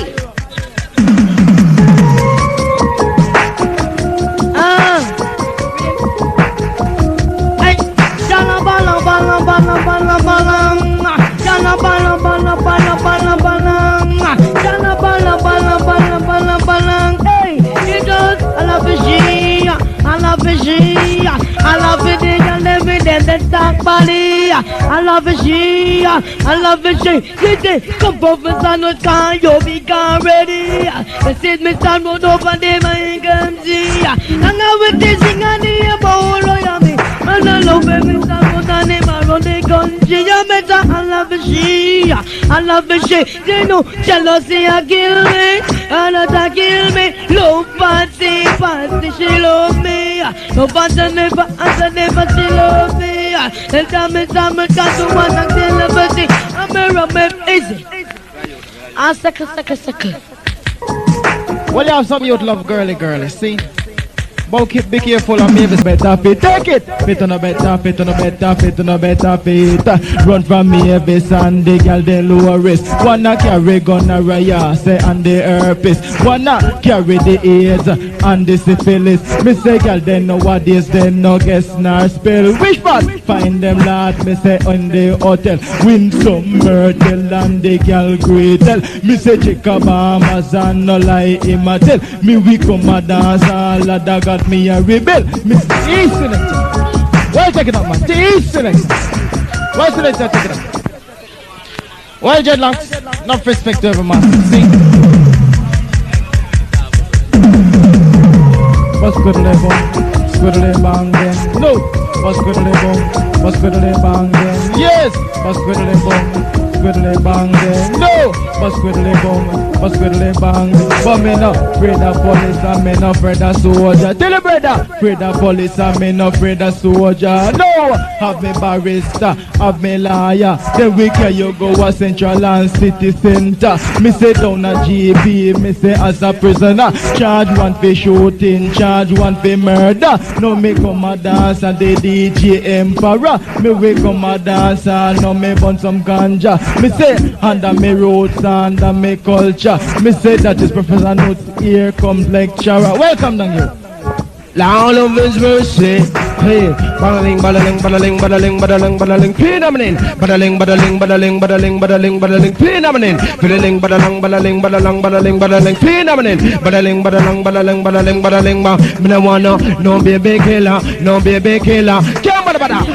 I love it, and every day they talk body. I love it, I love it, she. Come Professor Nuts, can you be gone ready? They said me stand road over them, I ain't come see. And I with this thing and the Bolo, Yami. And I love it, stand road and them around the country. I love it, she. They know jealousy a kill me, another kill me. Love party, she love me. No party never, she love me. Tell me, got to want to celebrity. I'm a easy. And second. Well, you have some youth love girly, see? But be careful and maybe it's better fit. Take it. Fit on a better, fit on a better, fit on a better fit. Run from me every Sunday, girl, they lower risk. Wanna carry gonorrhea, say, and the herpes. Wanna carry the AIDS and the syphilis. Me say, girl, they nowadays, they no guess nor spell. Which part? Find them lad, me say, on the hotel. Win some myrtle and the girl greetel. Me say, Chica Bahamas and no lie him a tell. Me we come a dance, all of that got me a rebel. Me say, selector. Why take it up, man? Selector. Why selector take it up? Why dreadlocks? Enough respect to every man. Sing. What's good to bong? Squiddly bang then. No. What's good to bong? What's good to bang then? Yes. What's good to bong? Squiddly bang then. No. What's good to bong? What's good to bang then? But me no afraid of police and me no afraid of soldier. Tell the brother. Afraid of police and me no afraid of soldier. No. Have me barrister, have me lawyer. Then we can you go a Central and City Center. Me say down a GP, me say as a prisoner. Charge one for shooting, charge one for murder. No me come a dance and the DJ Emperor. Me we come a dance and no me burn some ganja. Me say under me roots, under me culture. Me say that is Professor Notes, here comes lecturer. Welcome down here. Lord of His mercy. Hey, badaling, badaling, badaling, badaling, badaling, badaling, phenomenon. Badaling, badaling, badaling, badaling, badaling, badaling, phenomenon. Badaling, badalang, badaling, badalang, badaling, badaling, phenomenon. Badaling, badalang, badalang, badaling, badaling, me no wanna, no baby killer, no baby killer.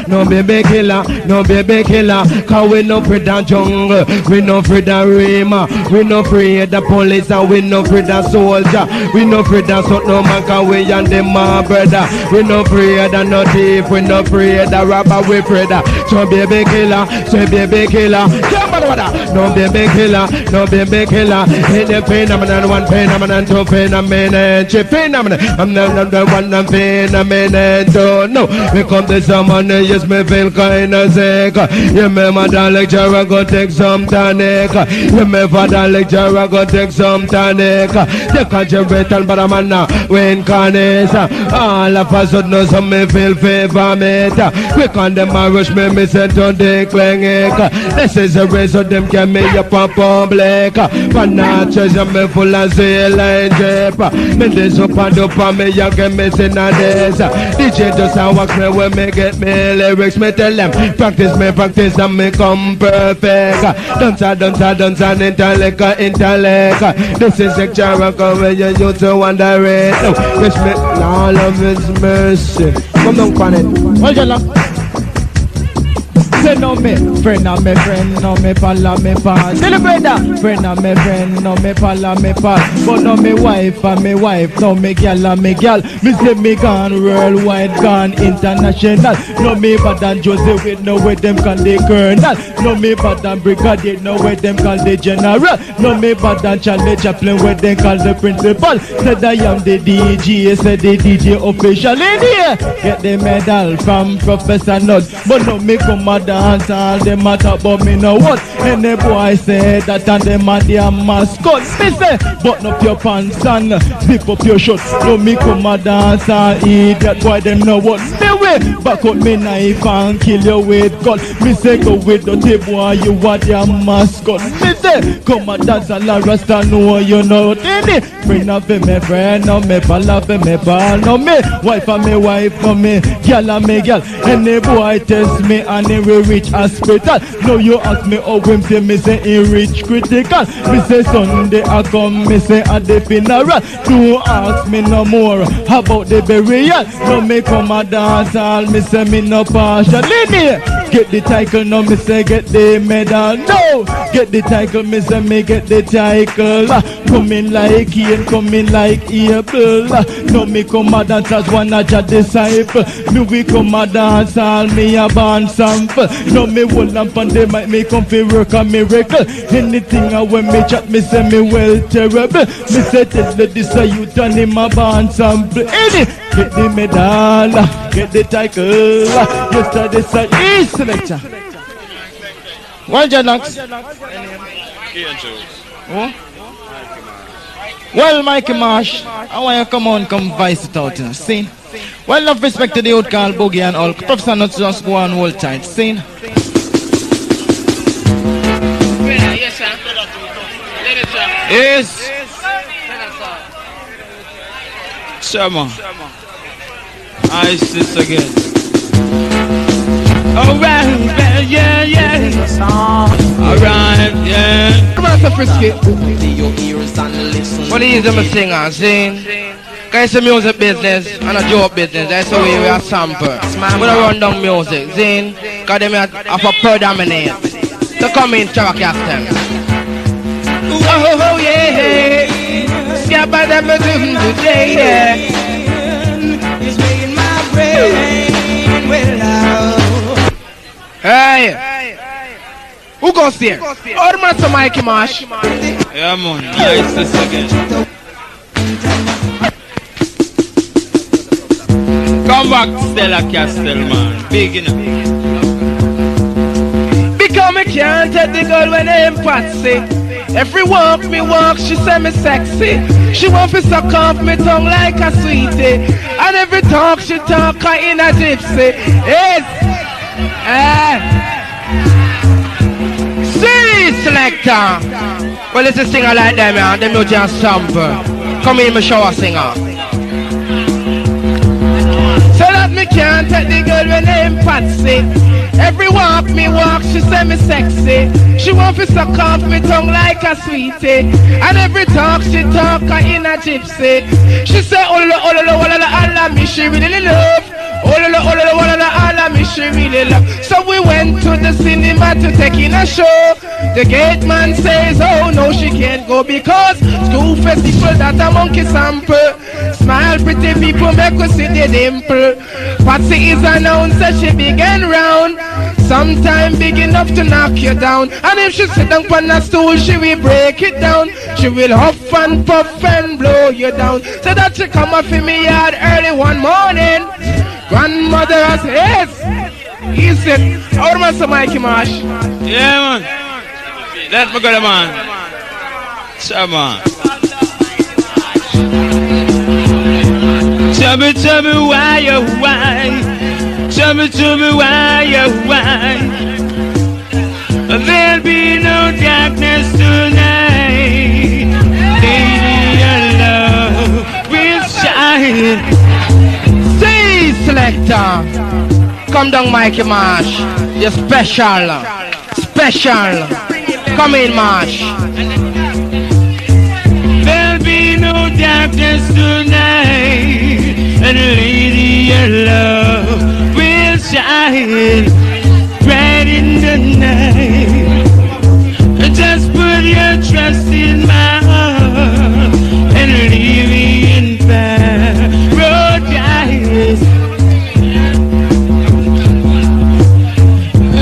No baby killer, no baby killer. Cause we no afraid of jungle, we no afraid of Rima, we no afraid of police and we no afraid of soldier. We no afraid of something no man cause we and them my brother. We no afraid of no thief, we no afraid of robber, we afraid of. So baby killer, say baby killer. No baby killer, no baby killer. Hit the phenomenon, one phenomenon, two phenomenon, three phenomenon. I'm not the one phenomenon, two. No, we come to someone, yes, me feel kinda sick. You me mother lecturer go take some tonic. You me father lecturer go take some tonic. You can't you wait and but I'm now when carnage. All of us would know some me feel favor mate. We can't them rush me send to the clinic. This is a race of them can me up on public. But not treasure me full of zeal and drip. Me this up and up and me you get me sin a this. DJ just a walk me when me get me lyrics. Me tell them practice and me come perfect. Don't intellect. This is a character where you used to wonder it. No, wish me all of His mercy. Come down, Planet. Hold your love. Say no me, friend of me friend, no me pal me pal. Tell the brother, friend of me friend, no me pal me pal. But no me wife and me wife, no me gal and me gal. Me say me gone worldwide, gone international. No me bad than Jose with no way them call the colonel. No me bad than brigadier, no way them call the general. No me bad than Charlie Chaplin, where they call the principal. Said I am the DJ, said the DJ official in here. Get the medal from Professor Nudd. But no me come a dance all them matter about me no what. Any boy say that and them a their mascot. Me say button up your pants and zip up your shirt. No me come a dance and eat that boy them know what. Me way back out me knife and kill you with gun. Me say go with the boy you are their mascot. Me say come a dance and la rasta know you know any. Friend of me friend, no me pal of me pal, no me wife of me wife, no me girl of me girl. Any boy test me and he will reach hospital. No you ask me how him say me say he reach critical. Me say Sunday I come, me say at the funeral. Don't ask me no more about the burial. No me come a dance all, me say me no partial. Linear. Get the title, no me say get the medal. No, get the title, me say me get the title. Coming like Ian, coming like Abel. No me come a dance as one of your disciple. Me we come a dance all, me a band sample. No me hold lamp and they might me come fi work a miracle. Anything I when me chat, me say me well terrible. Me say tell the this a you turn him a band sample. Any get the medal, get the title. Yesterday say is selector. One Janax. Well, Mikey Marsh, I want you to come on, come vice it out, you know, see? Well, enough respect to the youth called Boogie and all. Professor not just go on hold tight, see? Yes, sir. Yes. Sherman. I see this again. Alright, yeah. Alright, yeah. Master Frisky. What is them a singer, see? Cause it's a music business and a joke business. That's the way we are sample. We don't run down music, see? Cause them have a predominate. So come in, Chava Captain. Oh yeah, Scabba them today, yeah. It's making my brain well out. Hey, who goes there? Oh, the master Mikey Marsh. Yeah, man, nice this again. Come back, Stella Castle, man. Big enough. Because me can't take the girl when I'm patsy. Every walk me walk, she say me sexy. She want to suck off me tongue like a sweetie. And every talk she talk her in a gypsy. Yes. See, selector. Well, it's a singer like them, man. Them no just sample. Come in, me shower singer. So that me can't take the girl when I'm patsy. Every walk me walk, she say me sexy. She want to suck off me tongue like a sweetie. And every talk she talk her in a gypsy. She say, oh la, Allah me she really love. Oh la, Allah me she really love. So we went to the cinema to take in a show. The gate man says, oh no, she can't go because school festival that a monkey sample. Smile pretty people make us see the dimple. Patsy is announced that she big and round. Sometime big enough to knock you down. And if she sit down on a stool, she will break it down. She will huff and puff and blow you down. So that she come up in me yard early one morning. Grandmother has yes. He said, our master Mikey Marsh. Yeah, man. Let me go, man. Sure, man. Tell me why, oh why? Tell me why, oh why? There'll be no darkness tonight. Lady, your love will shine. See, selector. Come down, Mikey Marsh. You're special. Come in, Marsh. There'll be no darkness tonight. And lady, your love will shine bright in the night. Just put your trust in my heart and leave me in paradise.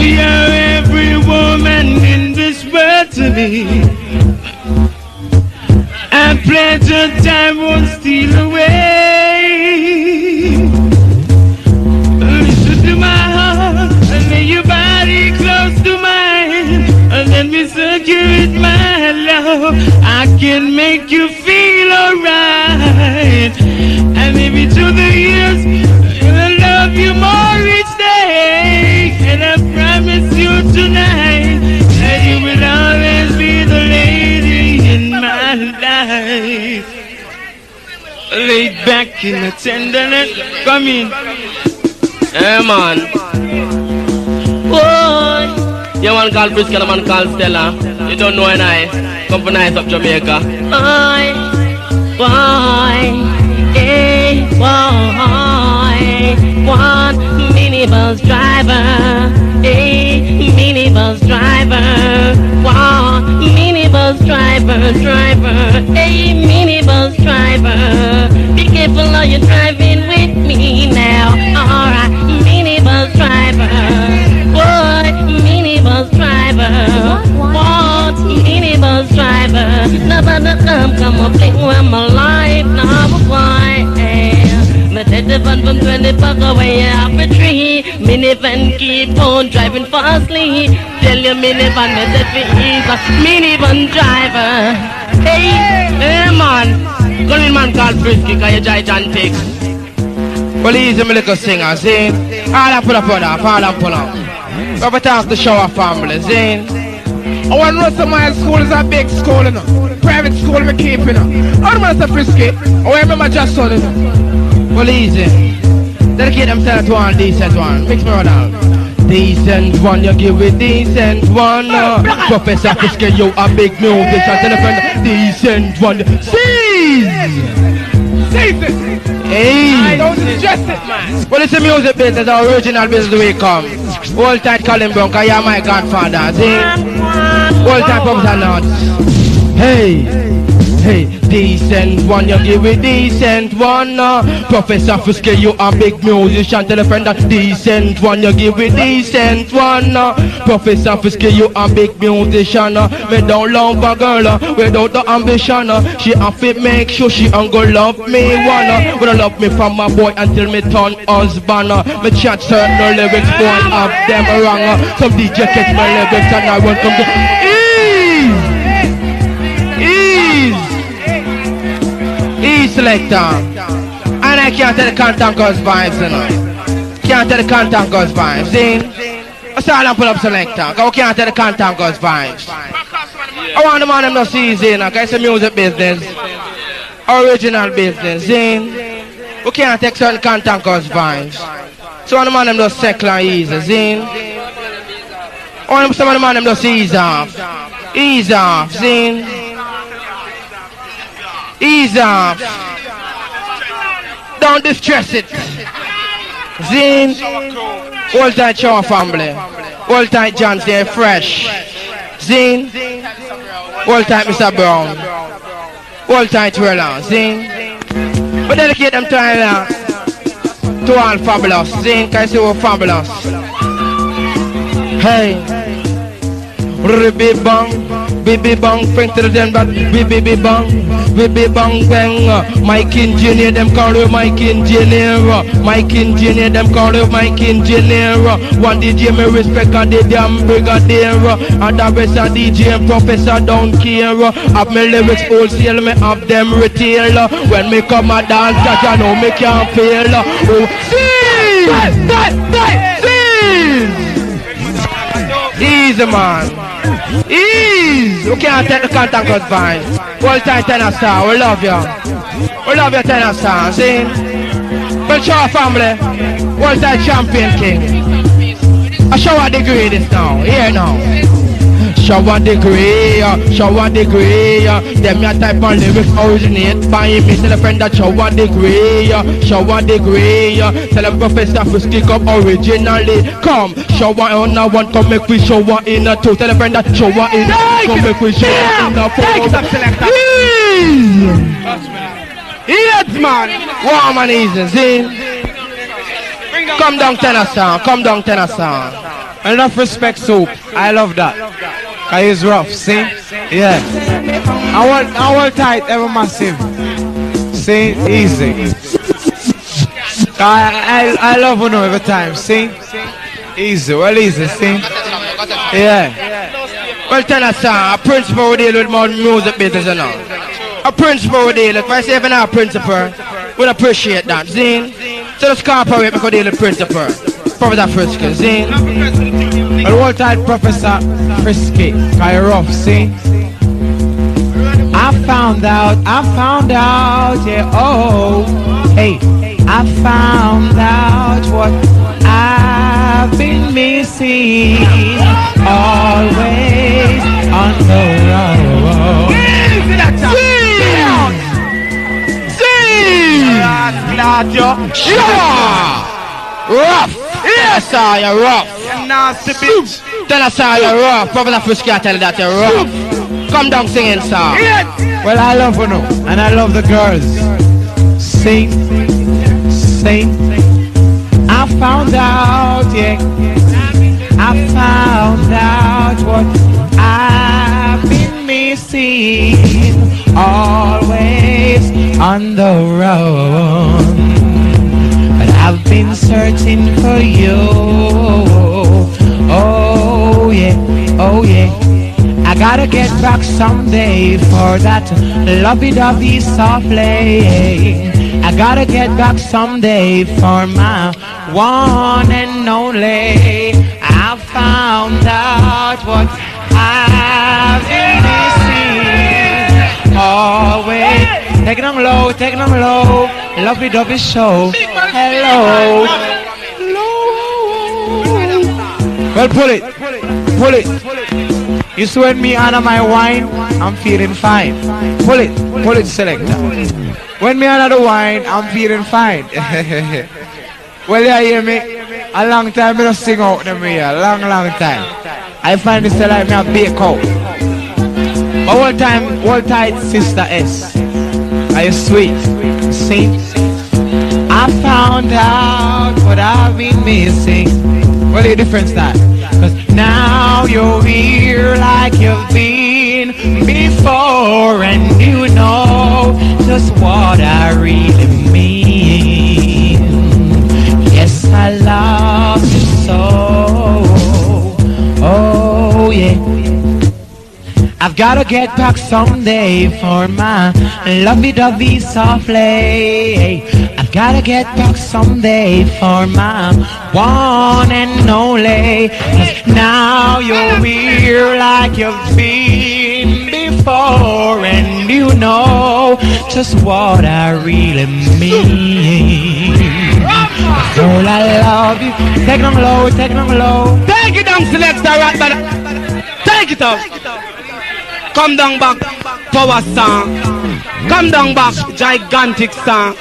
You're every woman in this world to me. And pleasure time won't steal away. Listen to my heart and lay your body close to mine. And let me circulate my love. I can make you feel alright. And maybe through the years, I'll love you more each day. And I promise you tonight that you will always be the lady in my life. Laid back in the tenderness. Come in. Hey, man. Boy. You want to call Brisket, a man called Stella. You don't know, and I come from nice up Jamaica. Boy, one minibus driver, minibus driver, one minibus driver, minibus driver. Be careful how you're driving with me now. Alright, minibus driver, boy, minibus driver, what minibus driver? Nobody come up think where my life now, boy. Me take the van from 20 bucks away up a tree. Minivan keep on driving fastly. Tell your minivan me that we is a minivan driver. Hey, man. Gunning man called Frisky, cause you gigantic. Well, he's a little singer, see? All I pull up on that, all I pull up. Over talk to show our family, see? I want to know some of my school is a big school, you know. Private school we keep, you know. I don't want to say Frisky. I remember just son, you know. Well, easy. Dedicate themselves to one decent one. Mix me right out. Decent one, you give it decent one. Professor Frisky, you a big musician. Tell a friend, decent one. Seize! Hey! I don't suggest it, man. Well, it's a music business, the original business we come. Hold tight, Colin Brown, cause you're my godfather, see? Hold tight, Pops and Nuts. Hey! Hey, decent one, you give it decent one. Professor Frisky, you a big musician. Tell a friend that decent one, you give it decent one. Professor Frisky, you a big musician. Me don't love a girl without the ambition. She have to make sure she ain't gonna love me one. Gonna love me from my boy until me turn husband. Me chat certain lyrics, boy, have them wrong. Some DJ catch my lyrics and I won't come to selector. And I can't tell the Cantanker's vibes, you know. Can't tell the Cantanker's vibes, see? That's all I'm pull up selector, because we can't tell the Cantanker's vibes. I want the man them to see, you know, because it's a music business. Original business, see? We can't take certain Cantanker's vibes. So one of the man them just settle and easy, see? Some of the man them just ease off. Ease off, see? Ease off. Don't distress it. Zine. Hold tight, Shaw family. Hold tight, John, stay fresh. Zine. Hold tight, Mr. Brown. Hold tight, Rella. Zine. We dedicate them time to all fabulous. Zine, can I say we're fabulous? Hey. Ribby bang. Baby bang, friend to them that baby bang. Baby bang bang, Mike Engineer, them call you Mike Engineer. Mike Engineer, them call you Mike Engineer. One DJ me respect and the damn brigadier. And the rest of DJ and professor don't care. Have me lyrics wholesale, me have them retail. When me come a dance, that you know me can't fail. Oh, seize! Easy man. Ease! We can't take the Cantanker's vibes. Hold tight, Tenor Star, we love you. We love you, Tenor Star, see? Well, show family. Hold tight, Champion King. I show a degree this now, here now. Shower degree. Them your type of lyrics originate by me. Tell a friend that shower degree. Tell a professor to stick up originally. Come, shower on a one, come make we shower in a two. Tell a friend that shower in a come make we shower in a four. Yes, man. Warm and easy, see? Come down, Tenor Star. Enough respect, Soup. I love that. Cause he's rough, see? Yeah. I want tight, ever massive. See? Easy. I love you every time, see? Easy, well easy, see? Yeah. Well, Tenor Star, a principal will deal with more music business, you know. A principal will deal with, if I say even a principal, we'll appreciate that, see? So let's cooperate because deal with principal. Professor Frisky, see? Well, hold tight, Professor Frisky. Kind of rough, see? I found out, yeah, oh, hey, I found out what I've been missing, always on the road. Rough! Yes, sir, you're rough. You nasty bitch. Tell us how you're rough. Professor Frisky, I tell you that you're rough. Come down singing, sir. Well, I love you, and I love the girls. Sing. I found out, yeah. I found out what I've been missing. Always on the road. I've been searching for you. Oh yeah. I gotta get back someday for that lovey-dovey softly. I gotta get back someday for my one and only. I found out what I've been missing. Always taking them low, lovey-dovey show. Hello. Well, pull it. You swing me under my wine, I'm feeling fine. Pull it, selector. When me under the wine, I'm feeling fine. Well, you hear me? A long time I don't sing out them here, long time. I find this like me a bake out. But all tight, Sister S. Are you sweet? See? I found out what I've been missing. Well, the difference that. Cause now you're here like you've been before, and you know just what I really mean. Yes, I love you so. Oh yeah. I've gotta get back someday for my lovey-dovey softly. I've gotta get back someday for my one and only. 'Cause now you're here like you've been before, and you know just what I really mean. Girl, I love you. Take them low. Take it down, selector, right, brother. Take it up. Come down back, power song. Come down back, gigantic song.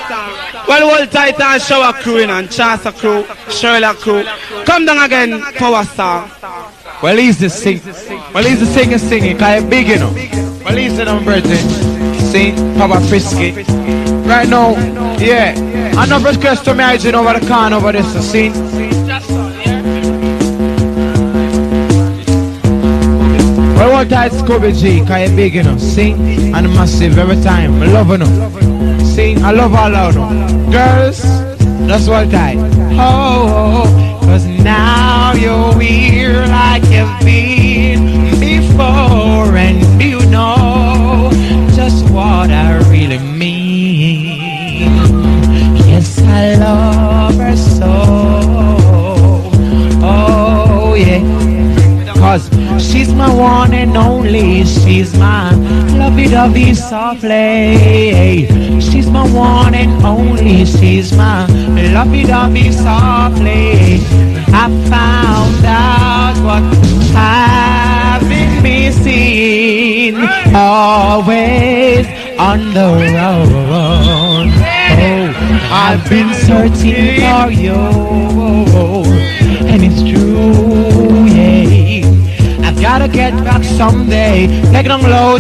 Well, hold tight and shower crew in and Chasa crew, Sherlock crew. Come down again, power song. Well, he's the singing, cause he's big, you know. Well, he's the number sing, Papa Frisky. Right now, yeah. I know first question me, I just over the can over this, see? Well, what tight Scooby G, cause you're big, you know, sing, and massive every time, I love you know, sing, I love all of you, girls, that's what tight, oh, cause now you're here like you've been before, and you know just what I really mean. Yes, I love her so, oh yeah. Cause she's my one and only, she's my lovey-dovey softly. She's my one and only, she's my lovey-dovey softly. I found out what I've been missing, always on the road. Oh, I've been searching for you, and it's true, yeah. I've gotta get back someday. Take it on low.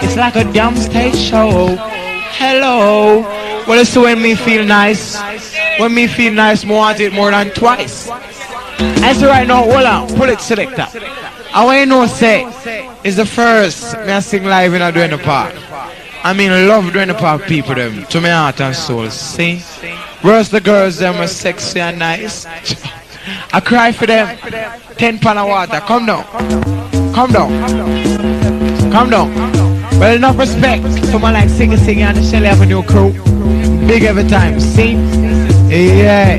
It's like a damn stage show. Hello. Well, it's when me feel nice. When me feel nice, I want it more than twice. And so right now, hold on, pull it, selector. I want you know say, it's the first me I sing live in a Duhaney the Park. I mean, love Duhaney the Park people them, to my heart and soul, see? Whereas the girls them are sexy and nice. I cry for them. 10 pounds of water. Come down. Well, enough respect to my like singing and the Shelly Avenue crew. Big every time. See? Yeah.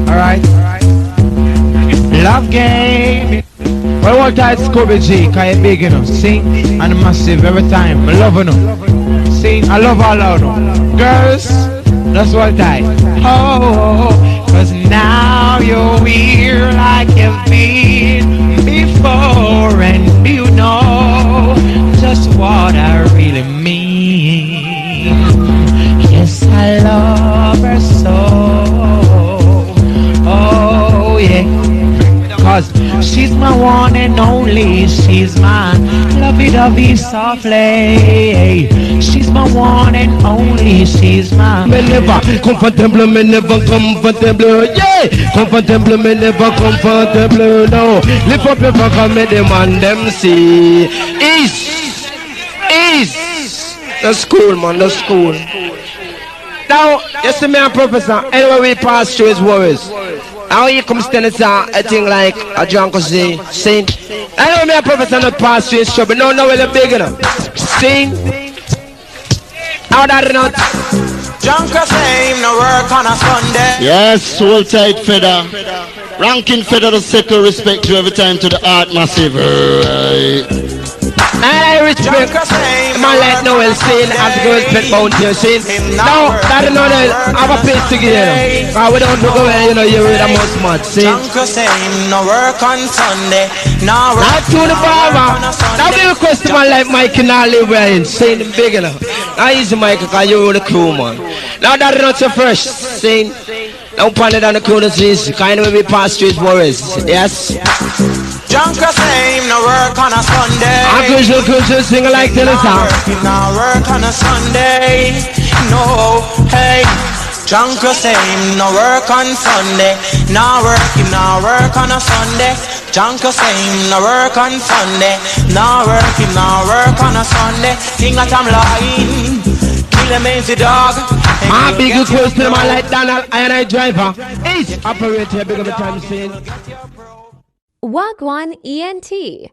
Alright. Love game. Well, what tight Scooby G, cause you're big enough. See? And massive every time. I love you. See? I love all of you. Girls, that's what tight. Oh. Cause now you're here like you've been before, and you know just what I really mean. Yes, I love her so. Oh yeah. Cause she's my one and only, she's my lovey-dovey softly. She's my one and only, she's my Me never comfortable, yeah. Comfortable, me never comfortable, no. Lift up your fuck and make them and them see. East. That's cool, man, that's cool. Now, you see me and Professor, anyway we pass through his worries. How you come stand a thing like a drunk or see? I know me a professor not pass through his show, but no we're big enough. See? How that not? Drunk or same, no work on a Sunday. Yes, hold tight, Feather. Ranking Feather to second respect you every time to the art massive. Right. I respect man like Noel saying as the girls pet mountain saying now that you know that have a place together. Cause we don't go away, you know, you're with a most much see. Drunk or same, no work on Sunday. No work. Now to the barber. Now we request a man like Mike and I live where him saying him big enough. Now easy Mike cause you're the crew man. Now that is not so fresh saying now pan it on the corner is kind of we pass through his worries. Yes. Drunk or same, no work on a Sunday. I could sing like this song. No work on a Sunday. No, hey. Drunk or same, no work on Sunday. No work on a Sunday. Drunk or same, no work on Sunday. No work on a Sunday. Think that I'm lying. Kill a man's dog. My big request to man like Donald I driver. Hey, operator, big of a time saying. Wagwan ENT.